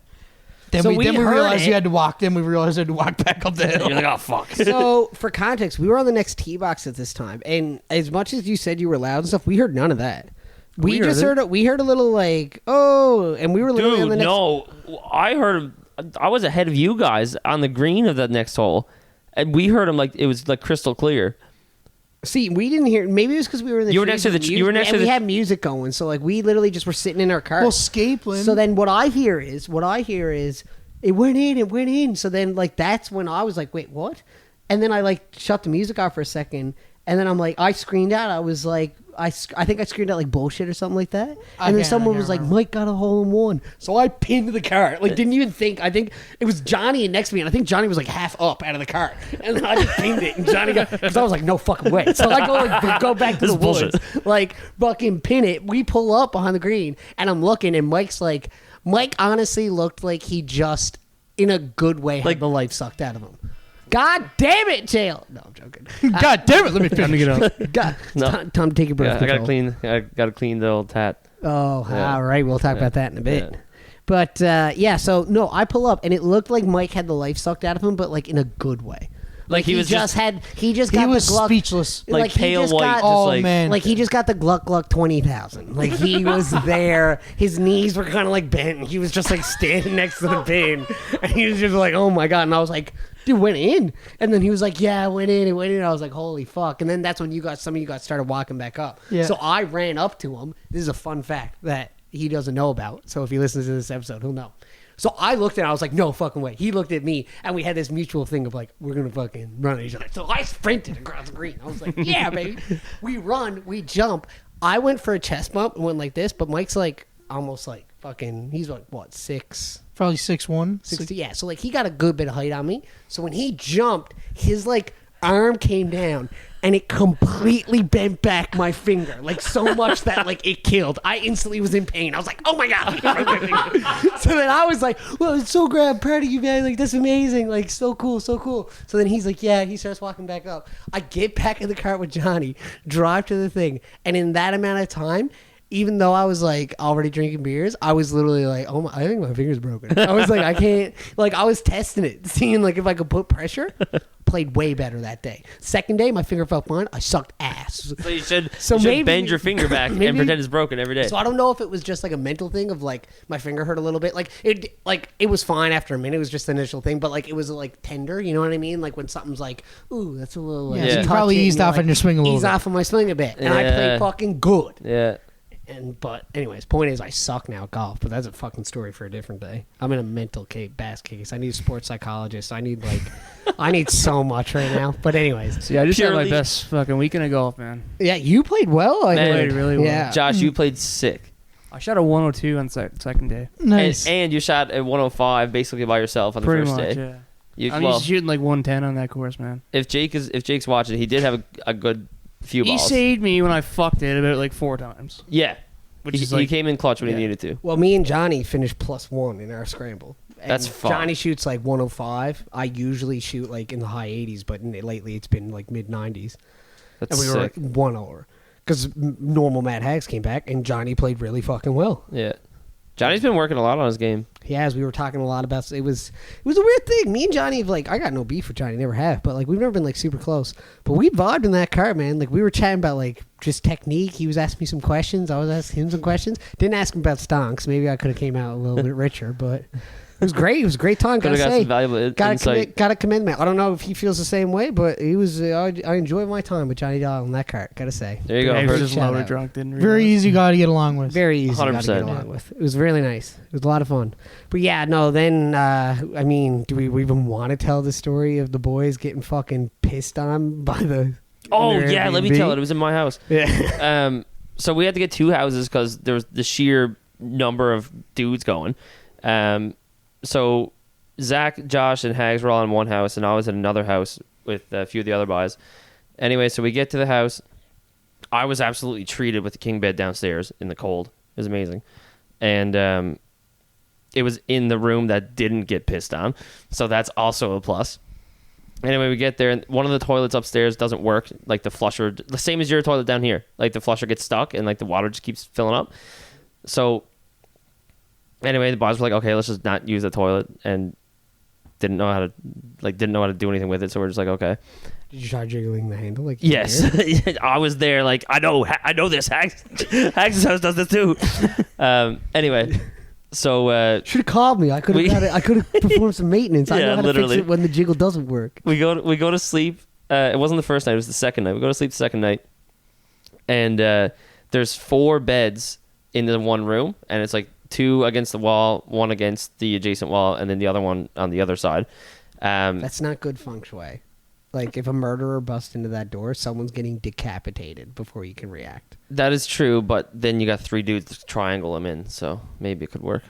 Then So we we heard realized it. we had to walk. Then we realized we had to walk back up the hill. You're like, oh fuck. So, for context, we were on the next tee box at this time, and as much as you said you were loud and stuff, we heard none of that. We just heard we heard a little like, oh, and we were literally on the Dude, next. no. I heard him. I was ahead of you guys on the green of that next hole, and we heard him like it was like crystal clear. See, we didn't hear. Maybe it was because we were in the. You were trees next to with the- music, you were next and to we the- had music going, so like we literally just were sitting in our car. Well, Scapelin. So then what I hear is it went in. So then like that's when I was like, wait, what? And then I like shut the music off for a second, and then I'm like, I screamed out. I was like, I think I screamed out like bullshit or something like that. And then someone was like, Mike got a hole in one. So I pinned the car. Like didn't even think. I think it was Johnny next to me, and I think Johnny was like half up out of the car, and then I just pinned it, and Johnny got because I was like, no fucking way. So I go back to the woods, like fucking pin it. We pull up behind the green, and I'm looking, and Mike honestly looked like he just in a good way had the life sucked out of him. God damn it, Tail! No, I'm joking. God damn it! Let me Time to get up. God, No. Tom, take your breath. Yeah, I control. gotta clean the old tat. Oh, Yeah. all right. We'll talk about that in a bit. But yeah, so no, I pull up and it looked like Mike had the life sucked out of him, but like in a good way. Like he was just he He got was the Gluck, speechless. like he pale just white. got- Just Oh like, man! like he just got the Gluck 20,000. Like he was there. His knees were kind of like bent. And he was just like standing next to the pin, and he was just like, "Oh my god!" And I was like, "Dude, went in." And then he was like, "Yeah, it went in. It went in." I was like, "Holy fuck!" And then that's when some of you guys started walking back up. Yeah. So I ran up to him. This is a fun fact that he doesn't know about. So if he listens to this episode, he'll know. So I looked at him, I was like, no fucking way. He looked at me, and we had this mutual thing of like, we're going to fucking run at each other. So I sprinted across the green. I was like, yeah, baby. We run, we jump. I went for a chest bump and went like this, but Mike's like almost like fucking, he's like, what, 6'? Probably 6'1". 60, yeah. So like he got a good bit of height on me. So when he jumped, his like arm came down and it completely bent back my finger, like so much that like it killed. I instantly was in pain. I was like, oh my god. So then I was like, well, it's so great. I'm proud of you, man. Like that's amazing. Like so cool, so cool. So then he's like, yeah. He starts walking back up. I get back in the car with Johnny, drive to the thing, and in that amount of time, even though I was like already drinking beers, I was literally like, oh my, I think my finger's broken. I was like, I can't, like I was testing it, seeing like if I could put pressure. Played way better that day. Second day, my finger felt fine. I sucked ass. So you should, maybe- bend your finger back and maybe- pretend it's broken every day. So I don't know if it was just like a mental thing of like my finger hurt a little bit. Like it was fine after a minute. It was just the initial thing, but like it was like tender. You know what I mean? Like when something's like, ooh, that's a little. Like, Yeah, so you touch probably it, and eased you're off like, on your swing a little Ease bit. off on my swing a bit, and I Yeah. played fucking good. Yeah. But anyways, point is I suck now at golf, but that's a fucking story for a different day. I'm in a mental basket case. I need a sports psychologist. I need I need so much right now. But anyways, See, I just had my Purely- best fucking weekend of golf, man. yeah, you played well. I Man, think. played really well. Yeah. Josh, you played sick. I shot a 102 on second day. Nice. And you shot at 105 basically by yourself on the Pretty first much, day. yeah. You, I'm well, used to shooting like 110 on that course, man. if Jake's watching, he did have a good few He balls. saved me when I fucked it about like 4 times. Yeah. Which he, is he like, came in clutch when yeah. he needed to. Well, me and Johnny finished +1 in our scramble. And That's fun. Johnny shoots like 105. I usually shoot like in the high 80s, but lately it's been like mid 90s. That's And we sick. were like 1 over. Because normal Matt Hags came back, and Johnny played really fucking well. Yeah. Johnny's been working a lot on his game. He has. We were talking a lot about it. Was a weird thing. Me and Johnny have like I got no beef with Johnny, never have, but like we've never been like super close. But we vibed in that car, man. Like we were chatting about like just technique. He was asking me some questions. I was asking him some questions. Didn't ask him about stonks. Maybe I could have came out a little bit richer, but it was great. It was a great time. Could Gotta have got say. some valuable insight. Gotta commend man. I don't know if he feels the same way, but he was. I enjoyed my time with Johnny Doll on that cart. Gotta say. There you go. I was Heard- just shout loaded out. drunk. Didn't Very realize. easy guy to get along with. Very easy to 100%, get yeah. along with. It was really nice. It was a lot of fun. But yeah, no. Then I mean, do we even want to tell the story of the boys getting fucking pissed on by the? Oh, their yeah. Let me Airbnb? tell it. It was in my house. Yeah. So we had to get 2 houses because there was the sheer number of dudes going. So Zach, Josh, and Hags were all in one house, and I was in another house with a few of the other boys. Anyway, so we get to the house. I was absolutely treated with the king bed downstairs in the cold. It was amazing. And it was in the room that didn't get pissed on, so that's also a plus. Anyway, we get there, and one of the toilets upstairs doesn't work. Like the flusher, the same as your toilet down here. Like the flusher gets stuck, and like the water just keeps filling up. So anyway, the boys were like, "Okay, let's just not use the toilet," and didn't know how to do anything with it. So we're just like, "Okay." Did you try jiggling the handle? Like Yes, I was there. Like I know this. Hags' house does this too. Anyway. So should have called me. I could have performed some maintenance. I know how to fix it when the jiggle doesn't work. We go to sleep. It wasn't the first night. It was the second night. We go to sleep the second night, and there's 4 beds in the one room, and it's like 2 against the wall, 1 against the adjacent wall, and then the other one on the other side. That's not good feng shui. Like if a murderer busts into that door, someone's getting decapitated before you can react. That is true, but then you got 3 dudes to triangle them in, so maybe it could work.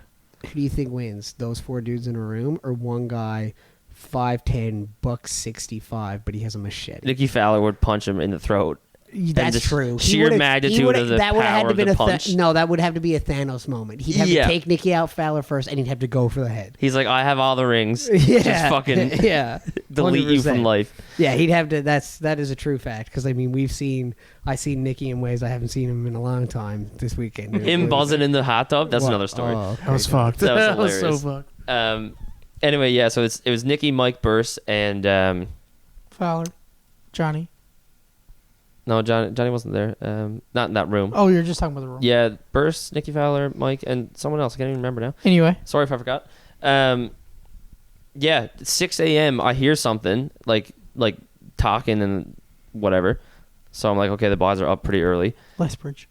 Who do you think wins? Those 4 dudes in a room, or one guy, 5'10", $165, but he has a machete? Nicky Fowler would punch him in the throat. That's true. Sheer magnitude of the power of the punch. No, that would have to be a Thanos moment. He'd have to take Nicky out Fowler first, and he'd have to go for the head. He's like, I have all the rings. Yeah. Just fucking delete 100%. You from life. Yeah, he'd have to. That is a true fact, because I mean I've seen Nicky in ways I haven't seen him in a long time this weekend. Him buzzing in the hot tub. That's another story. That was fucked. That was hilarious. So fucked. Anyway, yeah. So it was Nicky, Mike, Burse, and Fowler, Johnny. No, Johnny wasn't there. Not in that room. Oh, you're just talking about the room. Yeah, Burse, Nicky Fowler, Mike, and someone else. I can't even remember now. Anyway. Sorry if I forgot. Yeah, 6 a.m. I hear something like talking and whatever. So I'm like, okay, the boys are up pretty early. Lethbridge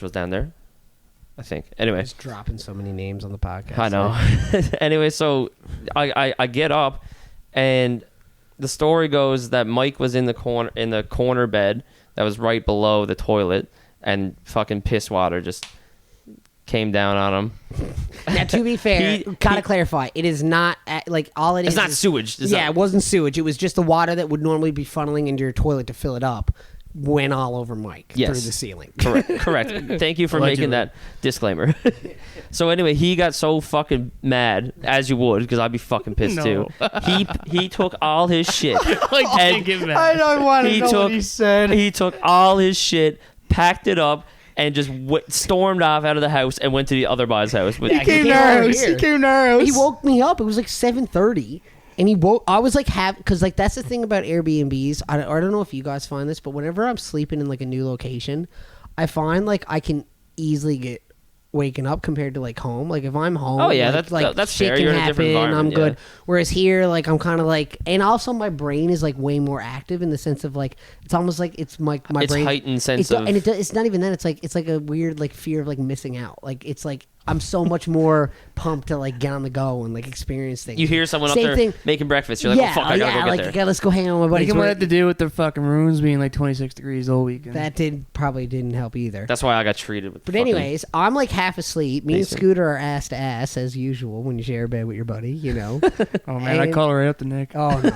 was down there, I think. Anyway. Just dropping so many names on the podcast. I know. Anyway, so I get up, and the story goes that Mike was in the corner bed that was right below the toilet, and fucking piss water just came down on him. Now, to be fair, gotta clarify, it is not like all it is. It's not sewage. It wasn't sewage. It was just the water that would normally be funneling into your toilet to fill it up. Went all over Mike through the ceiling. Correct. Thank you for making that disclaimer. So anyway, he got so fucking mad, as you would, because I'd be fucking pissed too. He took all his shit. I don't want to know what he said. He took all his shit, packed it up, and just stormed off out of the house and went to the other boy's house. He came to our house. He woke me up. It was like 7:30. And he woke. I was like, because like that's the thing about Airbnbs. I don't know if you guys find this, but whenever I'm sleeping in like a new location, I find like I can easily get waking up compared to like home. Like if I'm home, that's fair. shit You're can in a different happen. environment. I'm good. Whereas here, like I'm kind of like, and also my brain is like way more active in the sense of like it's almost like it's my brain. It's heightened sense of, and it's not even that. It's like a weird like fear of like missing out. Like it's like I'm so much more pumped to like get on the go and like experience things. You hear someone up there making breakfast, you're like, well, fuck, I gotta go get there. Let's go hang out with my buddies. What had to do with the fucking rooms being like 26 degrees all weekend. That probably didn't help either. That's why I got treated with. But anyways, I'm like half asleep. Me and Scooter are ass to ass as usual when you share a bed with your buddy. You know. Oh man, I call her right up to Nick. Oh no,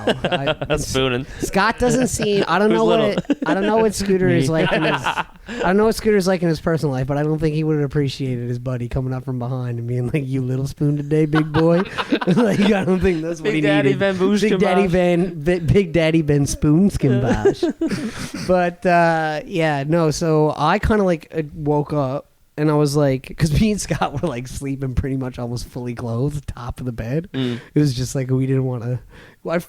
that's spooning. Scott doesn't seem. I don't know what Scooter is like. I don't know what Scooter's like in his personal life, but I don't think he would have appreciated his buddy coming up from behind and being like, "You little spoon today, big boy." Like I don't think that's what he needed. Big Daddy Ben Spoonskin Bosh. But so I kind of like woke up and I was like, because me and Scott were like sleeping pretty much almost fully clothed, top of the bed. It was just like we didn't want to.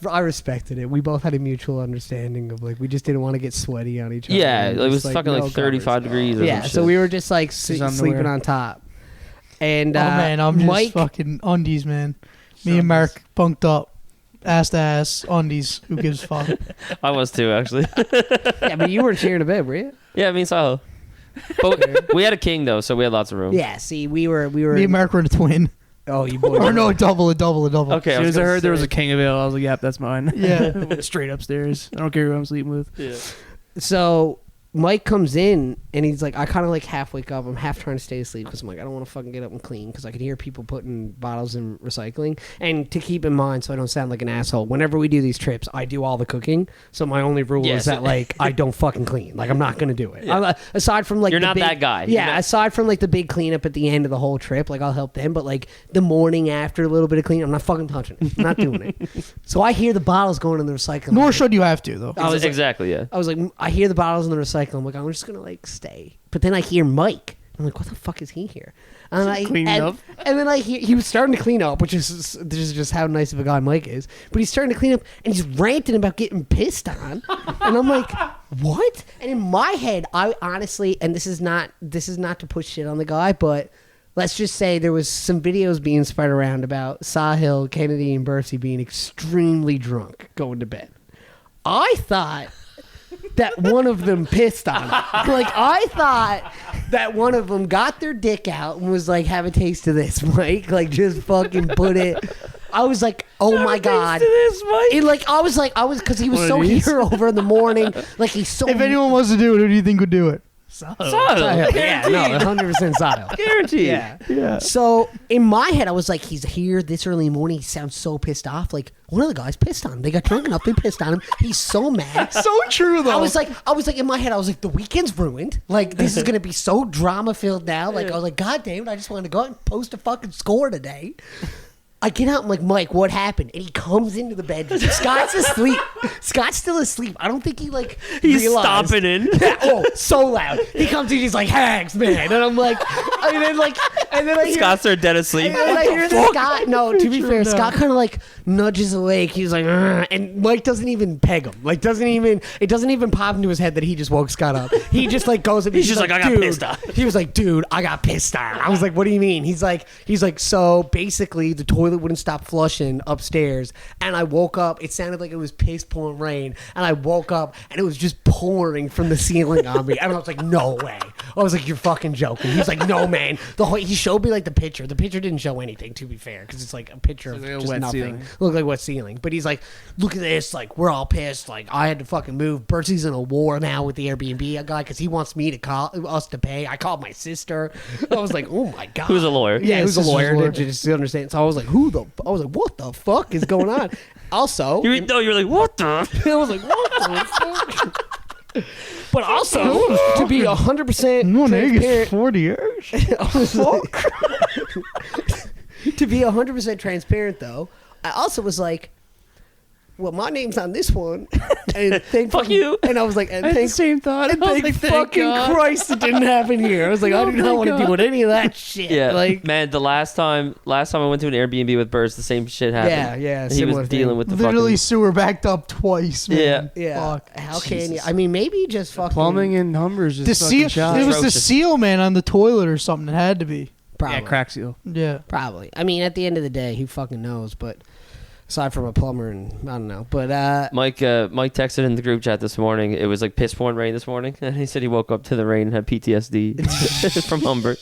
I respected it. We both had a mutual understanding of like we just didn't want to get sweaty on each other. Yeah, it was fucking like 35 degrees. Or some shit. So we were just like sleeping on top. And man, I'm just fucking undies, man. Me and Mark bunked up, ass to ass, undies. Who gives a fuck? I was too, actually. Yeah, but you were sharing a bed, were you? Yeah, me and Sahil. But we had a king though, so we had lots of room. Yeah, see, we were. Me and Mark were in a twin. Oh, you boys. Or no, a double. Okay, as soon as I heard there was a king available, I was like, yep, that's mine. Yeah. Went straight upstairs. I don't care who I'm sleeping with. Yeah. So Mike comes in and he's like, I kind of like half wake up. I'm half trying to stay asleep because I'm like, I don't want to fucking get up and clean because I can hear people putting bottles in recycling. And to keep in mind, so I don't sound like an asshole, whenever we do these trips, I do all the cooking. So my only rule is that like I don't fucking clean. Like I'm not gonna do it. Yeah. Aside from like You're not that guy. Yeah. Aside from like the big cleanup at the end of the whole trip, like I'll help them. But like the morning after a little bit of cleaning, I'm not fucking touching it. I'm not doing it. So I hear the bottles going in the recycling. Nor should you have to, though. I was like, exactly, yeah. I was like, I hear the bottles in the recycle. I'm like, I'm just gonna like stay. But then I hear Mike. I'm like, what the fuck is he here? And Cleaning up. And then I hear he was starting to clean up, which is just how nice of a guy Mike is. But he's starting to clean up and he's ranting about getting pissed on. And I'm like, what? And in my head, I honestly, and this is not to push shit on the guy, but let's just say there was some videos being spread around about Sahil, Kennedy, and Bercy being extremely drunk going to bed. I thought that one of them pissed on him. Like, I thought that one of them got their dick out and was like, have a taste of this, Mike. Like, just fucking put it. I was like, oh my God. Because he was so here over in the morning. Like, he's so. If anyone wants to do it, who do you think would do it? Sahil. Yeah, no, 100% Sahil. Guaranteed. Yeah. So in my head, I was like, he's here this early in the morning. He sounds so pissed off. Like one of the guys pissed on him. They got drunk enough. They pissed on him. He's so mad. So true though. I was like in my head, I was like, the weekend's ruined. Like this is gonna be so drama filled now. Like I was like, God damn it! I just wanted to go out and post a fucking score today. I get out, I'm like, Mike, what happened? And he comes into the bed. Scott's asleep. Scott's still asleep. I don't think he, like, He's realized. stomping in. Oh, so loud. He comes in, he's like, Hags, man. And I'm like, and then I hear... Scott's there dead asleep. And then I hear Scott, no, to be fair, Scott kind of, like, nudges awake. He's like, "Ugh," and Mike doesn't even peg him. Like, it doesn't even pop into his head that he just woke Scott up. He just, like, goes up. He's just like, I got "Dude." pissed on. He was like, dude, I got pissed on. I was like, what do you mean? He's like, so basically the toilet wouldn't stop flushing upstairs, and I woke up. It sounded like it was piss pouring rain, and I woke up and it was just pouring from the ceiling on me. And I was like, no way. I was like, you're fucking joking. He's like, no, man. He showed me like the picture. The picture didn't show anything, to be fair, because it's like a picture of like a just wet nothing. ceiling. Looked like wet ceiling. But he's like, look at this. Like, we're all pissed. Like, I had to fucking move. Bertie's in a war now with the Airbnb guy because he wants me to call us to pay. I called my sister. I was like, oh my God. Who's a lawyer? Yeah, who's a sister's lawyer lawyer. to just understand. So I was like, I was like, what the fuck is going on? Also, You're like, what the? I was like, what the fuck? But also, to be 100% No, nigga, transparent, 40 years. I was like- to be 100% transparent, though, I also was like, well, my name's on this one. And thank Fuck you. And I was like, and I had the thank, same thought. and I was thank like, thank fucking God. Christ it didn't happen here. I was like, I do not thank want to God. deal with any of that shit. Yeah, Like, man. The last time I went to an Airbnb with Burst, the same shit happened. yeah, He was similar dealing thing. with the Literally fucking sewer backed up twice, man. Yeah. Fuck. How can you? Jesus. I mean, maybe just fucking Plumbing and Humbers just The fucking seal, shot. it was the Atrocious. seal, man, on the toilet or something. It had to be. Probably. Yeah, crack seal. Yeah. Probably. I mean, at the end of the day, who fucking knows? But aside from a plumber and I don't know. But Mike texted in the group chat this morning. It was like piss pouring rain this morning, and he said he woke up to the rain and had PTSD from Humber.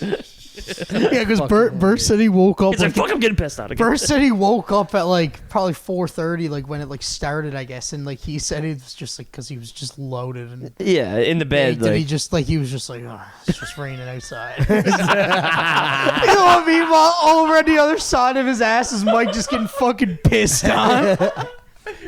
Yeah, because Bert said he woke up. He's like, "Fuck, I'm getting pissed out again." Bert said he woke up at like probably 4:30, like when it like started, I guess, and like he said it was just like because he was just loaded and Yeah, in the bed. he Like, just like he was just like, oh, it's just raining outside. You know what I mean? While over on the other side of his ass is Mike just getting fucking pissed on.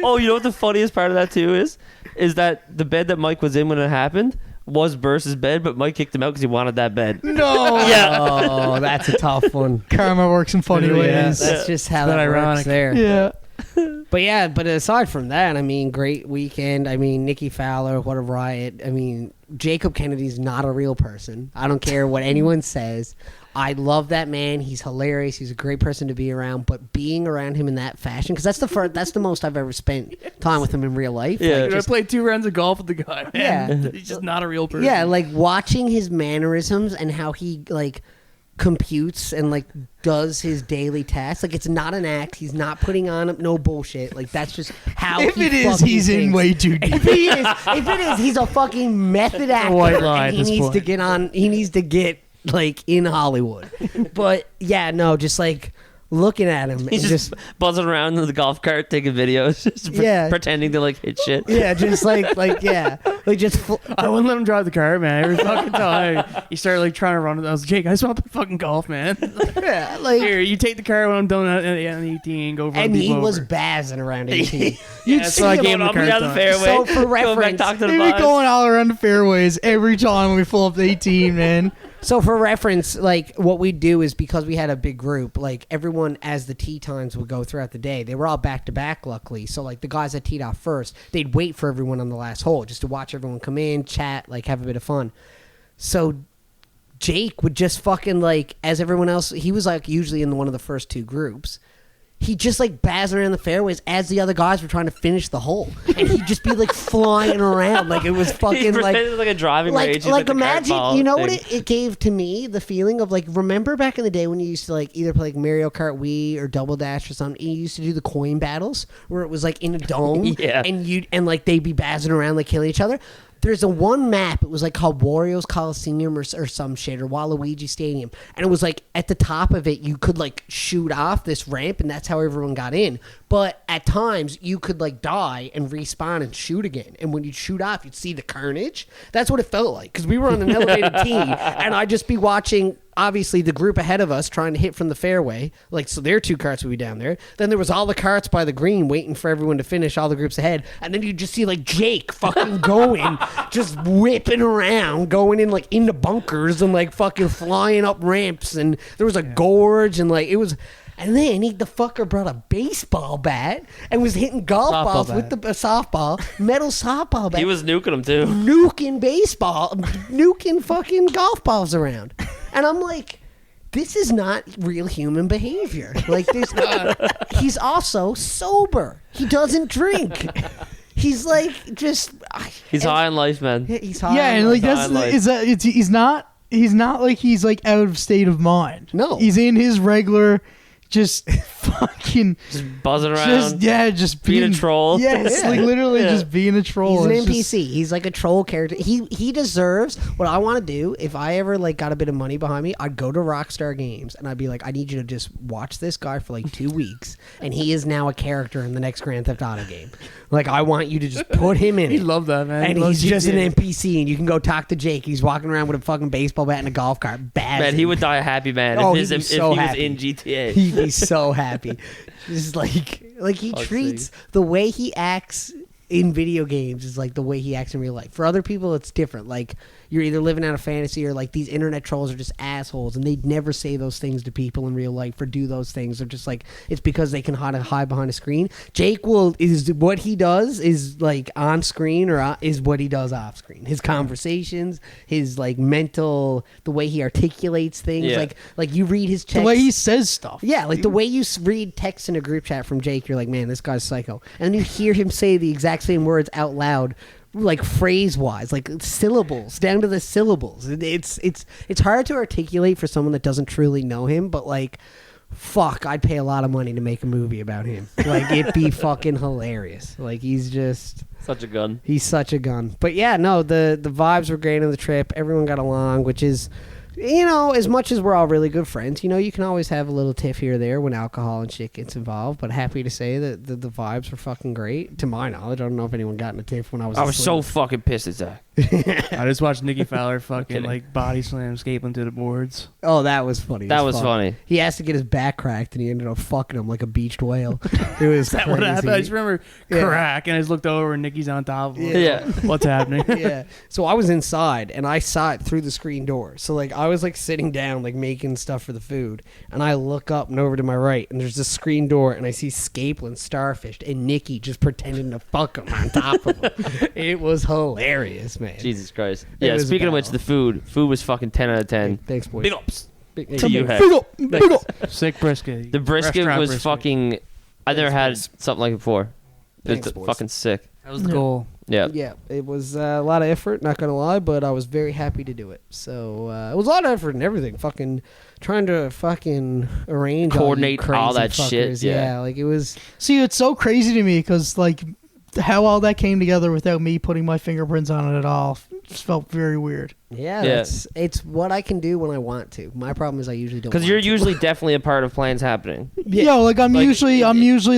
oh, you know what the funniest part of that too is that the bed that Mike was in when it happened was Burst's bed, but Mike kicked him out because he wanted that bed. No. Yeah. oh, that's a tough one. Karma works in funny Yeah. ways. That's just how That that works ironic. there. Yeah. But aside from that, I mean, great weekend. I mean, Nikki Fowler, what a riot. I mean, Jacob Kennedy's not a real person. I don't care what anyone says. I love that man. He's hilarious. He's a great person to be around. But being around him in that fashion, because that's the most I've ever spent time with him in real life. Yeah. Like, Dude, I played 2 rounds of golf with the guy. Man. Yeah. He's just not a real person. yeah, like watching his mannerisms and how he like computes and like does his daily tasks. Like it's not an act. He's not putting on no bullshit. Like that's just how. If he it is, fucking he's in thinks. way too deep. If it is, he's a fucking method actor. white lie and at this he needs to point. get on. He needs to get like in Hollywood. But yeah, no, just like looking at him. He's and just buzzing around in the golf cart taking videos, just pretending to like hit shit. Yeah, just like just. I wouldn't let him drive the car, man. Every fucking time he started like trying to run it, I was like, Jake, I just want to fucking golf, man. Yeah, like here, you take the car when I'm done at 18, go run and he people was over. bazzing around 18. Yeah, so I gave him the car. Down the fairway. So for Going back, reference, talk to the They be boss. going all around the fairways every time when we pull up the 18, man. So for reference, like what we do is because we had a big group, like everyone as the tee times would go throughout the day, they were all back to back, luckily. So like the guys that teed off first, they'd wait for everyone on the last hole just to watch everyone come in, chat, like have a bit of fun. So Jake would just fucking like, as everyone else, he was like usually in one of the first two groups. He just like bazz around the fairways as the other guys were trying to finish the hole, and he'd just be like flying around like it was fucking like a driving range. He's like the cart imagine ball you know thing. what it gave to me, the feeling of like, remember back in the day when you used to like either play like Mario Kart Wii or Double Dash or something, and you used to do the coin battles where it was like in a dome Yeah. and like they'd be bazzing around like killing each other. There's a one map, it was like called Wario's Coliseum or some shit, or Waluigi Stadium. And it was like at the top of it, you could like shoot off this ramp, and that's how everyone got in. But at times, you could like die and respawn and shoot again. And when you'd shoot off, you'd see the carnage. That's what it felt like, because we were on an elevated tee, and I'd just be watching, obviously, the group ahead of us trying to hit from the fairway. Like, so their two carts would be down there. Then there was all the carts by the green waiting for everyone to finish, all the groups ahead. And then you'd just see like Jake fucking going, just whipping around, going in like into bunkers and like fucking flying up ramps. And there was a gorge and like it was. And then the fucker brought a baseball bat and was hitting golf Softball balls bat. with the metal softball bat. He was nuking him too. Nuking fucking golf balls around. And I'm like, this is not real human behavior. Like, this, he's also sober. He doesn't drink. He's like, just. He's high on life, man. He's high. Yeah, on and life. like that's Life. is that it's he's not like he's like out of state of mind. No. He's in his regular, just fucking, Just buzzing around. just being a troll. Yes, Yeah. like literally Yeah. just being a troll. He's an It's NPC. just- He's like a troll character. He deserves what I want to do. If I ever like got a bit of money behind me, I'd go to Rockstar Games and I'd be like, I need you to just watch this guy for like 2 weeks, and he is now a character in the next Grand Theft Auto game. Like, I want you to just put him in He it. loved that, man. And He he's loves just an GTA. NPC, and you can go talk to Jake. He's walking around with a fucking baseball bat and a golf cart. Bad. Man, he would die a happy man Oh, if he'd be he so was happy. in GTA. He'd be so happy. Just like he Fuck's treats sake. the way he acts in video games is like the way he acts in real life. For other people, it's different. Like, you're either living out a fantasy or like these internet trolls are just assholes, and they'd never say those things to people in real life or do those things. They're just like, it's because they can hide behind a screen. Jake is what he does is like on screen or is what he does off screen. His conversations, his like mental, the way he articulates things. Yeah. Like you read his the text. way he says stuff. Yeah, like the way you read text in a group chat from Jake, you're like, man, this guy's psycho. And then you hear him say the exact same words out loud, like phrase-wise, like syllables, down to the syllables. It's hard to articulate for someone that doesn't truly know him, but like, fuck, I'd pay a lot of money to make a movie about him. Like, it'd be fucking hilarious. Like, he's just... Such a gun. He's such a gun. But yeah, no, the vibes were great on the trip. Everyone got along, which is, you know, as much as we're all really good friends, you know, you can always have a little tiff here or there when alcohol and shit gets involved. But happy to say that the vibes were fucking great. To my knowledge, I don't know if anyone got in a tiff when I was I was so asleep. fucking pissed at Zach. I just watched Nikki Fowler fucking kidding. like body slam escaping to the boards. Oh, that was funny. That as was fuck. funny. He asked to get his back cracked, and he ended up fucking him like a beached whale. It was Is that crazy. what happened? I just remember Yeah. crack, and I just looked over, and Nikki's on top of him. Yeah. What's happening? Yeah. So I was inside and I saw it through the screen door. So like I was like sitting down, like making stuff for the food, and I look up and over to my right, and there's this screen door, and I see Scapelin starfished and Nikki just pretending to fuck him on top of him. It was hilarious, man. Jesus Christ. It Yeah, was speaking of bad. which, the food was fucking 10 out of 10. Thanks, boys. Big ups. Big- to you, big- Heck. Big up. Sick brisket. The brisket Restaurant was brisket. fucking... I never had something like it before. It Thanks, was boys. fucking sick. That was the goal. Yeah. Yeah, it was a lot of effort, not gonna lie, but I was very happy to do it. So it was a lot of effort and everything. Fucking trying to fucking arrange, Coordinate all, you all crazy that shit, fuckers. yeah. Like it was. See, it's so crazy to me because like how all that came together without me putting my fingerprints on it at all just felt very weird. Yeah. It's what I can do when I want to. My problem is I usually don't. Because you're usually definitely a part of plans happening. Yeah, like I'm usually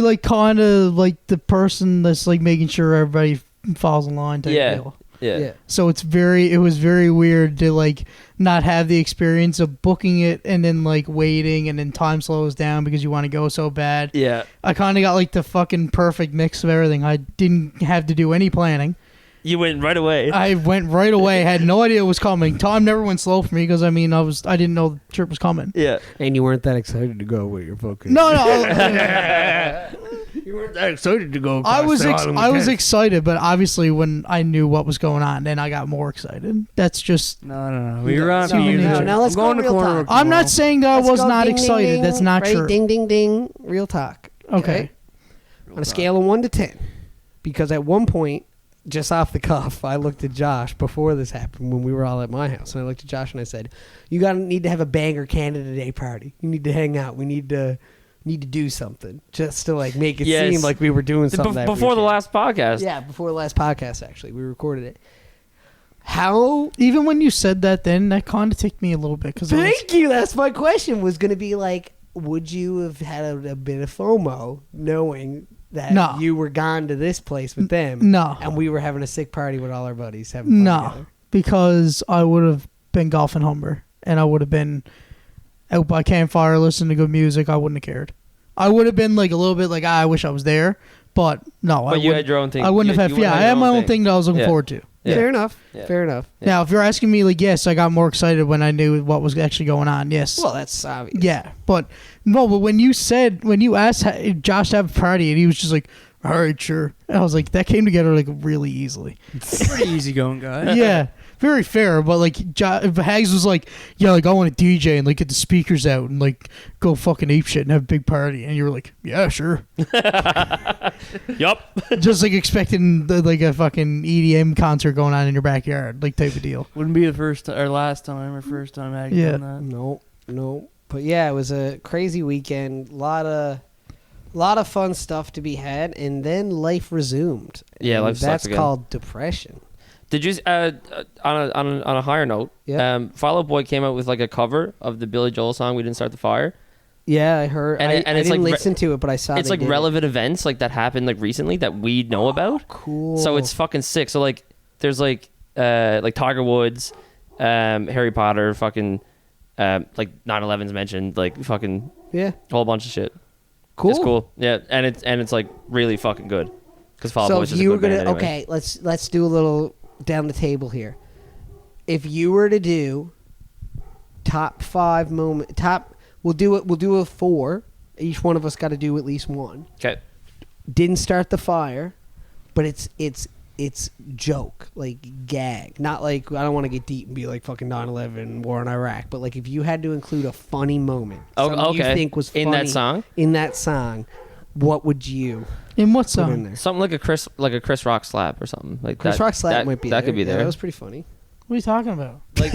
like kind of like the person that's like making sure everybody falls in line type deal. Yeah. So it was very weird to like not have the experience of booking it and then like waiting and then time slows down because you want to go so bad. Yeah. I kind of got like the fucking perfect mix of everything. I didn't have to do any planning. You went right away. I went right away. Had no idea it was coming. Time never went slow for me because I didn't know the trip was coming. Yeah. And you weren't that excited to go with your fucking. No. You weren't that excited to go. I was excited, but obviously when I knew what was going on, then I got more excited. That's just No. We were on. human nature. Now let's go to real talk. I'm not saying that I was not ding, excited. ding, That's not right? true. Ding, ding, ding. Real talk. Okay. On a scale of 1 to 10, because at one point, just off the cuff, I looked at Josh before this happened when we were all at my house, and I looked at Josh and I said, "You need to have a banger Canada Day party. You need to hang out. We need to do something just to like make it seem like we were doing something that before the weekend." last podcast. Yeah, before the last podcast. Actually, we recorded it. How? Even when you said that, then that kind of ticked me a little bit because Thank you. That's my question. Was going to be like, would you have had a bit of FOMO knowing that you were gone to this place with them? No. And we were having a sick party with all our buddies having fun together? Because I would have been golfing Humber and I would have been out by campfire listening to good music. I wouldn't have cared. I would have been like a little bit like, I wish I was there, but no. But you had your own thing. I wouldn't have had. I had my own thing that I was looking forward to. Yeah. Fair enough. Yeah. Fair enough. Yeah. Now, if you're asking me, like, yes, I got more excited when I knew what was actually going on. Yes. Well, that's obvious. Yeah, but when you asked Josh to have a party and he was just like, all right, sure. And I was like, that came together like really easily. Pretty easygoing guy. Yeah, very fair. But like, Hags was like, yeah, like I want to DJ and like get the speakers out and like go fucking ape shit and have a big party. And you were like, yeah, sure. Yup. Just like expecting like a fucking EDM concert going on in your backyard, like type of deal. Wouldn't be the first or last time or first time Hags done that. No. But yeah, it was a crazy weekend. Lot of fun stuff to be had, and then life resumed. Yeah, and life sucks that's again. called depression. Did you on a higher note? Yeah. Fall Out Boy came out with like a cover of the Billy Joel song "We Didn't Start the Fire." Yeah, I heard. And I it's didn't like listen to it, but I saw. It's they like did relevant events like that happened like recently that we know about. Cool. So it's fucking sick. So like there's like Tiger Woods, Harry Potter, fucking like 9/11's mentioned, like fucking a whole bunch of shit. cool. It's cool. Yeah, and it's like really fucking good. Because Fall Out So Boy's if just a you were good gonna band anyway. okay, let's do a little down the table here. If you were to do top 5 we'll do a 4. Each one of us got to do at least one. Okay. Didn't start the fire, but it's joke, like gag. Not like, I don't want to get deep and be like fucking 9/11 war in Iraq, but like if you had to include a funny moment, something you think was funny in that song, what would you In what put in song? there? something like a Chris Rock slap or something like Chris that. Rock slap might be that there. could be Yeah, there. that was pretty funny. What are you talking about? Like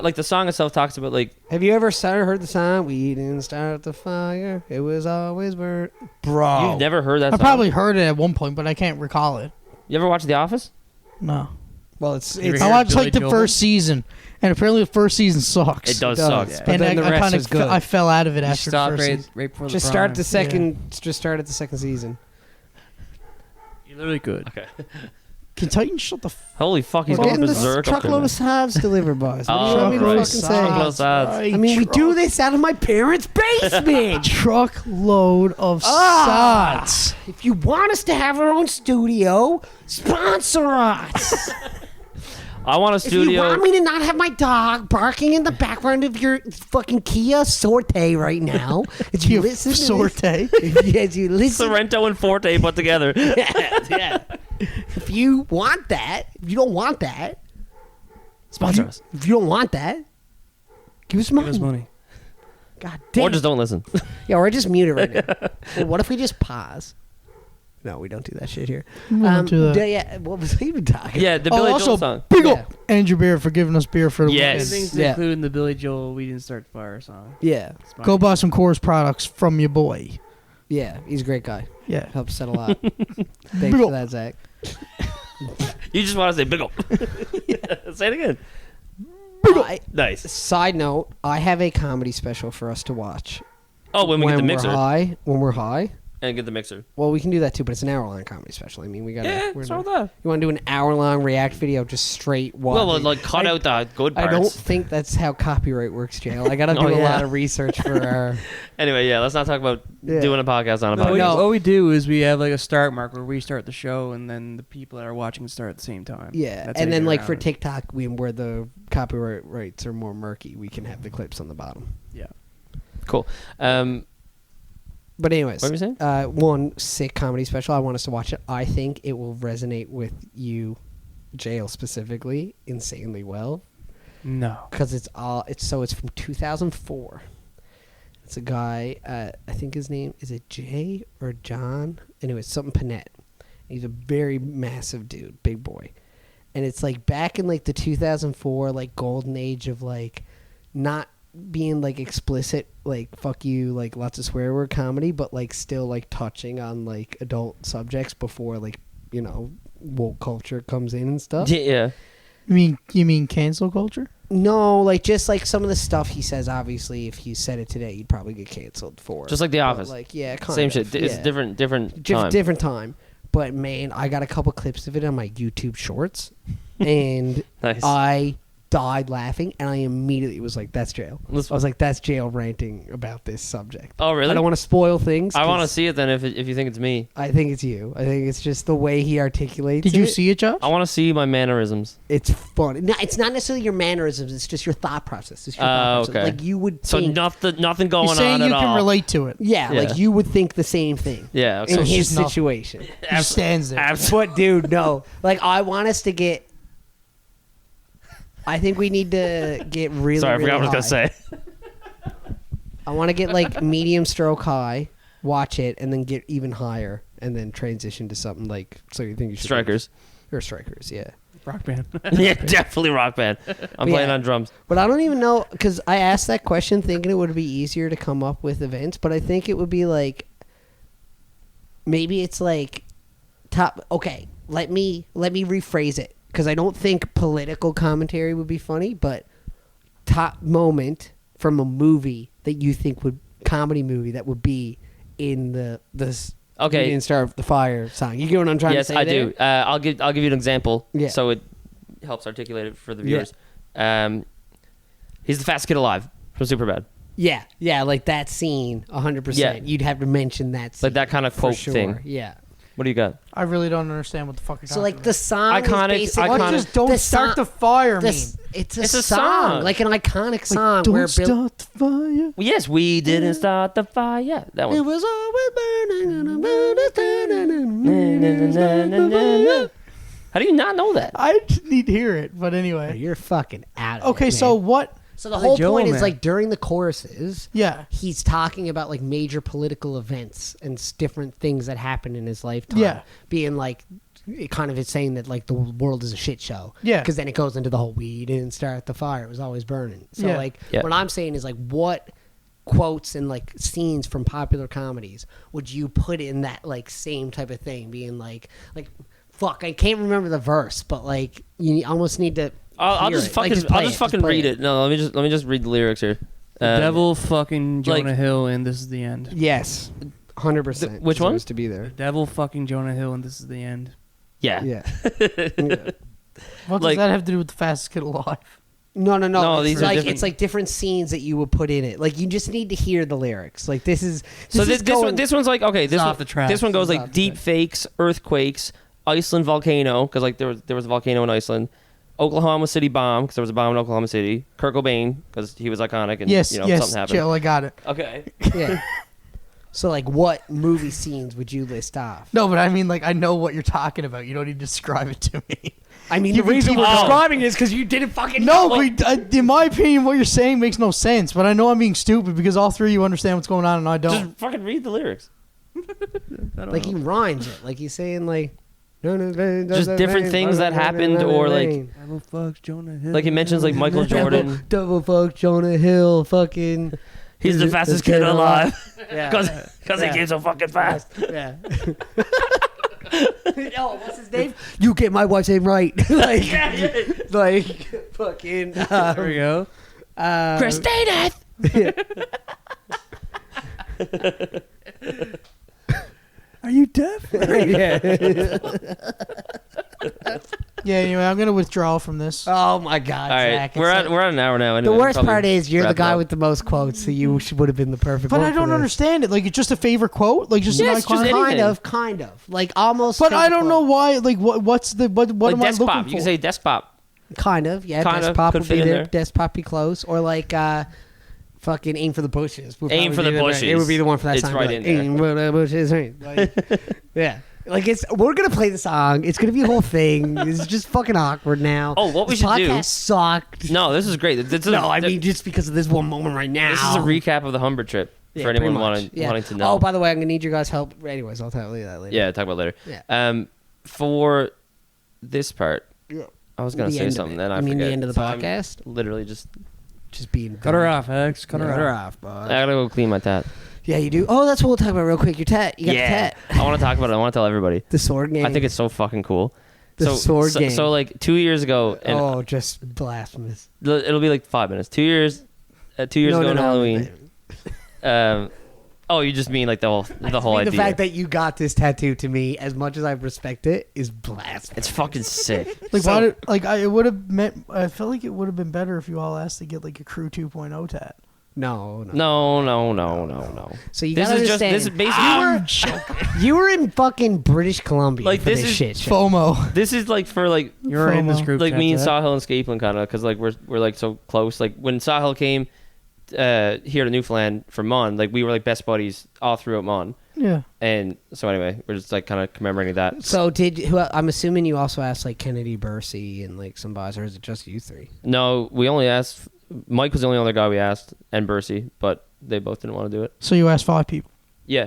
like the song itself talks about like Have you ever heard the song "We Didn't Start the Fire, It Was Always Burnt"? Bro, you've never heard that I song. probably heard it at one point, but I can't recall it. You ever watched The Office? No. well, it's You ever I heard watched Billy like the Joel? first season, and apparently the first season sucks. It does It suck. does. But And then the rest is good. I fell out of it You after the stop first season. right before the just start prime. the second. Just start at the second season. You're literally good. Okay. Can Titan shut the Holy fuck, he's We're going getting berserk this up there, truckload man. of salves delivered, boys. What do you want me to right. fucking say? Truckload salves. I mean, we do this out of my parents' basement. Truckload of Ah. sods. If you want us to have our own studio, sponsor us. I want a If you studio. want me to not have my dog barking in the background of your fucking Kia Sorte right now, as you listen to Sorte. this, as you listen, Sorrento and Forte put together. yeah. If you want that, if you don't want that, Sponsor us. if you don't want that, give us money. Give us money. God damn. Or just don't listen. Yeah, or just mute it right now. Well, what if we just pause? No, we don't do that shit here. We don't do that. Yeah, what was I even talking? Yeah, the Billy also, Joel song. big Yeah. up Andrew Beer for giving us beer for the Yes. weekend. Things Yeah. including the Billy Joel "We Didn't Start the Fire" song. Yeah. It's fine. Go buy some Coors products from your boy. Yeah, he's a great guy. Yeah. Helps set a lot. Thanks for that, Zach. You just want to say big ol'. Say it again. Nice. Side note, I have a comedy special for us to watch. Oh, when we get the mixer. When we're high. And get the mixer. Well, we can do that too, but it's an hour-long comedy special. I mean, we gotta. Yeah, what's wrong with that? You want to do an hour-long react video, just straight watch? Well, like cut out the good parts. I don't think that's how copyright works, Jail. I gotta do a lot of research for our. Anyway, yeah, let's not talk about doing a podcast on a podcast. No, what we do is we have like a start mark where we start the show, and then the people that are watching start at the same time. Yeah, That's and how then you like get for around it. TikTok, where the copyright rights are more murky, we can have the clips on the bottom. Yeah. Cool. But anyways, What were you saying? One sick comedy special. I want us to watch it. I think it will resonate with you, Jail specifically, insanely well. No. Because it's from 2004. It's a guy. I think his name is it Jay or John. Anyway, something Panette. He's a very massive dude, big boy, and it's like back in like the 2004 like golden age of like not being like explicit, like fuck you, like lots of swear word comedy, but like still like touching on like adult subjects before like woke culture comes in and stuff. Yeah. You mean cancel culture? No, like just like some of the stuff he says. Obviously, if he said it today, he'd probably get canceled for. Just like The Office. Like Same shit. It's yeah. different time. Different time. But man, I got a couple clips of it on my YouTube Shorts, and Nice. I died laughing, and I immediately was like, "That's Jail." I was like, "That's Jail ranting about this subject." Oh, really? I don't want to spoil things. I want to 'cause see it then if you think it's me. I think it's you. I think it's just the way he articulates. Did you it. see it, Josh? I want to see my mannerisms. It's fun. No, it's not necessarily your mannerisms. It's just your thought process. It's your thought process. Okay. Like you would. So think, nothing going You're saying on you at can all. relate to it. Yeah, Yeah. like you would think the same thing. Yeah. Okay. In So it's his just not- situation. He just stands there. But dude, no. Like I want us to get. I think we need to get really. Sorry, I forgot really what I was gonna high. say. I want to get like medium stroke high, watch it, and then get even higher, and then transition to something like. So you think you should Strikers. or strikers? Yeah. Rock band. Yeah, definitely rock band. I'm playing Yeah. on drums. But I don't even know because I asked that question thinking it would be easier to come up with events, but I think it would be like. Maybe it's like, top. Okay, let me rephrase it. Because I don't think political commentary would be funny, but top moment from a movie that you think comedy movie that would be in the Okay. We didn't start the fire song. You get what I'm trying to Yes, say? I there? do. I'll give you an example. Yeah. So it helps articulate it for the viewers. He's the fastest kid alive from Superbad. Yeah, like that scene, 100%. Yeah. You'd have to mention that scene. Like that kind of for quote sure. thing. Yeah. What do you got? I really don't understand what the fuck you're So talking like about. the song Iconic- is basically... What just don't the start song- the fire the mean? s- It's It's a a song, song. like an iconic song Don't where Bill... start the fire. Well, yes, we didn't start the fire. Yeah, that It one. was always burning. How do you not know that? I just need to hear it, but anyway. You're fucking out of Okay, it, so man. what? So the whole Joe, point is man. like during the choruses, Yeah. he's talking about like major political events and different things that happened in his lifetime. Yeah. Being like, it kind of is saying that like the world is a shit show. Yeah. Because then it goes into the whole we didn't start the fire; it was always burning. So Yeah. like, Yeah. what I'm saying is like, what quotes and like scenes from popular comedies would you put in that like same type of thing? Being like fuck, I can't remember the verse, but like you almost need to. I'll hear just it. fucking Like, play I'll just it. fucking play read it. No, let me just read the lyrics here. Devil fucking Jonah like- Hill, and this is the end. Yes, 100%. Which one? deserves to be The there? devil fucking Jonah Hill, and this is the end. Yeah. Yeah. Yeah. What Like- does that have to do with the fastest kid alive? No. No, It's these are like different. it's like different scenes that you would put in it. Like you just need to hear the lyrics. Like this is So is this one's like okay. This off one, the tracks. this one goes It's off like the deep tracks. fakes, earthquakes, Iceland volcano because like there was a volcano in Iceland, Oklahoma City bomb because there was a bomb in Oklahoma City, Kurt Cobain because he was iconic and Yes, something yes, happened. Jill, I got it. Okay. yeah. So like what movie scenes would you list off? No, but I mean, like, I know what you're talking about. You don't need to describe it to me. I mean You the can reason keep- we're Oh. describing it is because you didn't fucking No, know. in my opinion, what you're saying makes no sense. But I know I'm being stupid because all three of you understand what's going on and I don't. Just fucking read the lyrics. Like he rhymes it. Like he's saying like Just different things that happened or like Devil fucks Jonah Hill. like he mentions like Michael Jordan. Double fuck Jonah Hill, fucking He's the fastest kid alive. Yeah. Because he came so fucking fast. Yeah. Oh, what's his name? You get my wife's name right. like fucking. There we go. Christina. Are you deaf? Yeah. Yeah. Anyway, I'm gonna withdraw from this. Oh my God, All right, Zach. we're at an hour now. Anyway, The worst probably part is you're the wrap it guy up. with the most quotes, so you would have been the perfect. But one I don't for this. understand it. Like, it's just a favorite quote. Like, just Yes, an just iconic. anything. Kind of, like almost. But I favorite don't know quote. why. Like, what's the what like am I desk looking pop. for? You can say desk pop. Kind of, yeah. Kind Desk of, pop could would fit be in there. there. Desk pop be close, or like fucking aim for the bushes. would Aim probably for the be bushes. It would be the one for that It's song. right like, in there. Aim for the bushes. Like, yeah. Like we're gonna play the song. It's gonna be a whole thing. It's just fucking awkward now. Oh, what we This should do- podcast sucked. No, this is great. No, I mean just because of this one moment right now. this is a recap of the Humber trip Yeah, for anyone pretty much. wanting to know. Oh, by the way, I'm gonna need your guys' help. Anyways, I'll tell you that later. Yeah, talk about it later. Yeah. For this part, Yeah. I was gonna The say end of something, it. then I You mean the forget. end of the So I'm podcast? Literally just. being Cut her off, Alex. Cut her off. off, bud. I gotta go clean my tat. Yeah, you do. Oh, that's what we'll talk about real quick. Your tat. You got the tat. I want to talk about it. I want to tell everybody. The sword game. I think it's so fucking cool. The sword game. So like 2 years ago, and Oh, just blasphemous. it'll be like 5 minutes. 2 years, 2 years ago on Halloween. Oh, you just mean like the whole idea. The fact that you got this tattoo to me, as much as I respect it, is blasphemous. It's fucking sick. Like, why did, like it would have meant. I felt like it would have been better if you all asked to get like a Crew 2.0 tat. No. No. So you This gotta is just understand. this is basically you were in fucking British Columbia Like, for this this is shit show. FOMO. this is like for like You're in this FOMO. group like chat, me and Zach. Sahil and Scapeland kind of because like we're like so close. Like when Sahil came here to Newfoundland for Mon, like we were like best buddies all throughout Mon. Yeah. And so anyway, we're just like kind of commemorating that. So I'm assuming you also asked like Kennedy Bursey and like some guys, or is it just you three? No, we only asked. Mike was the only other guy we asked, and Bursey, but they both didn't want to do it. So you asked 5 people. Yeah,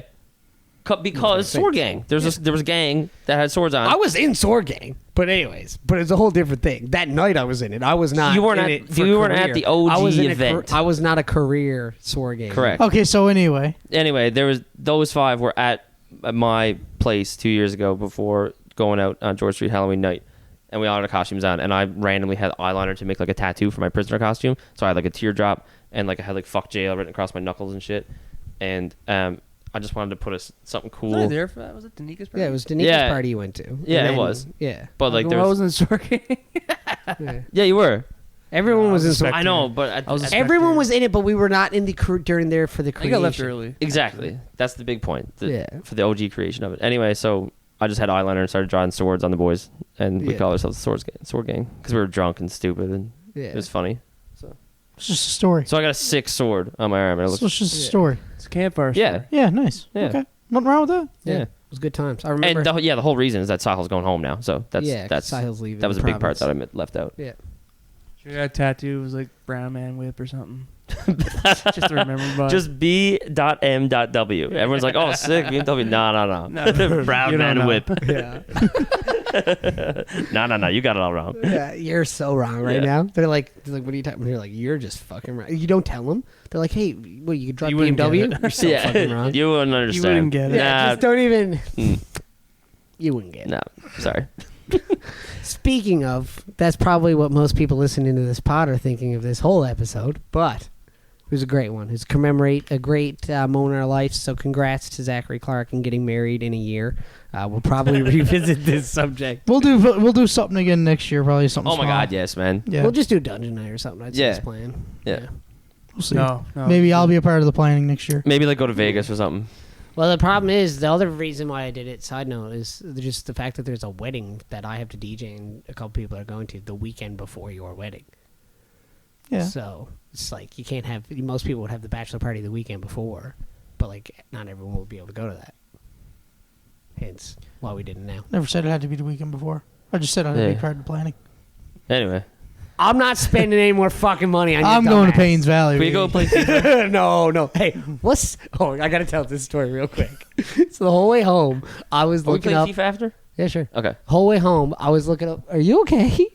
because sword gang. There was a gang that had swords on. I was in Sword Gang, but it's a whole different thing. That night I was in it. I was not. You weren't in at- it for you weren't at career. the OG I was in event. I was not a career Sword Gang. Correct. Okay. So anyway, Anyway, there was those 5 were at my place 2 years ago before going out on George Street Halloween night, and we all had our costumes on, and I randomly had eyeliner to make like a tattoo for my prisoner costume. So I had like a teardrop, and like I had like "fuck jail" written across my knuckles and shit, and I just wanted to put something Was I cool. there for that? Was it Danika's party? Yeah, it was Danika's Yeah. party you went to. Yeah, And it then- was. Yeah. But like there I was, was in Sorky. Yeah. yeah, you were. Everyone was in Sword. I know, but I was a Everyone spectator. was in it, but we were not in the crew during there for the I creation. got left early. exactly. That's the big point. Yeah. For the OG creation of it. Anyway, so I just had eyeliner and started drawing swords on the boys, and we Yeah. called ourselves Sword Gang because we were drunk and stupid, and Yeah. it was funny. it's just a story. So I got a 6 sword on my arm. And it So looks, it's just a Yeah. story. It's a campfire. yeah, story. Yeah. Nice. Yeah. Okay. Nothing wrong with that. yeah. It was good times. I remember. And the whole reason is that Sahil's going home now. So that's yeah, that's Sahil's leaving. that was a the big part province. that I left out. Yeah. She got a tattoo. It was like brown man whip or something. Just to remember. But Just B.M.W. Everyone's like, oh, sick BMW. No. No. Brown You don't man know. whip. Yeah. No. You got it all wrong. Yeah, you're so wrong right Yeah. now. They're like, what are you talking about? You're like, you're just fucking wrong. You don't tell them. They're like, hey, what, you could drive You wouldn't get BMW? it. You're so fucking wrong. You wouldn't understand. wouldn't get it. Yeah, Nah, just don't even. Mm. You wouldn't get it. no, sorry. Speaking of, that's probably what most people listening to this pod are thinking of this whole episode, but it was a great one. It's commemorate a great moment in our life, so congrats to Zachary Clark and getting married in a year. We'll probably revisit this subject. We'll do something again next year. Probably something. Oh my small. God, yes, man. Yeah. We'll just do Dungeon Night or something. That's Yeah. his plan. Yeah. We'll see. No. Maybe I'll be a part of the planning next year. Maybe like go to Vegas or something. Well, the problem is, the other reason why I did it, side note, is just the fact that there's a wedding that I have to DJ and a couple people are going to the weekend before your wedding. Yeah. So it's like you can't have, most people would have the bachelor party the weekend before, but like not everyone will be able to go to that. Hence why we didn't now. Never said it had to be the weekend before. I just said I had to Yeah. be part of the planning. Anyway, I'm not spending any more fucking money on you. I'm going to Payne's Valley. can we go baby. play FIFA? No. Hey, I got to tell this story real quick. So the whole way home, I was Are we looking playing up. FIFA after? Yeah, sure. Okay. Whole way home, I was looking up. Are you okay?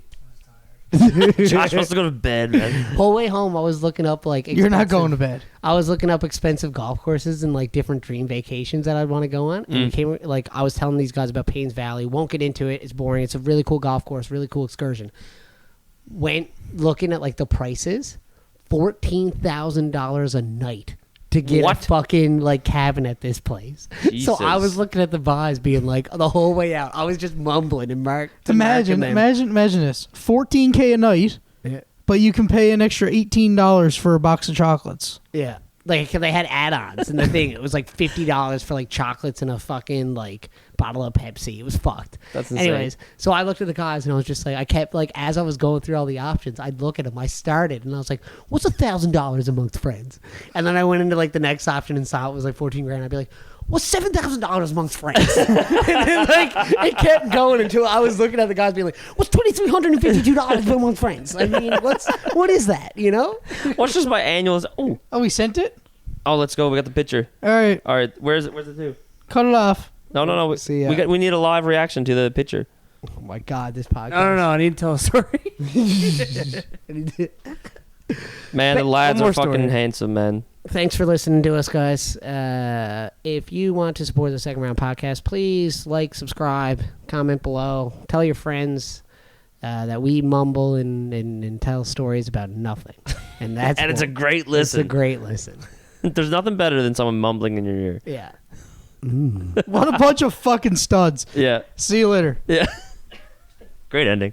Josh wants to go to bed, man. Whole way home, I was looking up like You're not expensive- going to bed. I was looking up expensive golf courses and like different dream vacations that I'd want to go on. And it came like I was telling these guys about Paynes Valley. Won't get into it. It's boring. It's a really cool golf course. Really cool excursion. Went looking at like the prices, $14,000 a night to get What? a fucking like cabin at this place. So I Jesus. was looking at the buys, being like the whole way out. I was just mumbling and Imagine this: $14K a night, Yeah. but you can pay an extra $18 for a box of chocolates. Yeah. Like they had add-ons and the thing, it was like $50 for like chocolates and a fucking like bottle of Pepsi. It was fucked. That's insane. Anyways, so I looked at the guys and I was just like, I kept like as I was going through all the options, I'd look at them. I started and I was like, what's $1,000 amongst friends? And then I went into like the next option and saw it was like 14 grand. I'd be like, what's $7,000 amongst friends? And then like it kept going until I was looking at the guys being like, what's $2,352 amongst friends? I mean, what is that? You know? What's just my annual? Oh, we sent it. Oh, let's go. We got the picture. All right, All right, where's the two? cut it off. No. See ya. We need a live reaction to the picture. Oh my God, this podcast. No. I need to tell a story. Man, the One lads more are fucking story. handsome, man. Thanks for listening to us, guys. If you want to support the Second Round Podcast, please like, subscribe, comment below, tell your friends that we mumble and tell stories about nothing. And that's And it's a great It's a listen. great listen. There's nothing better than someone mumbling in your ear. Yeah. What a bunch of fucking studs. Yeah. See you later. Yeah. Great ending.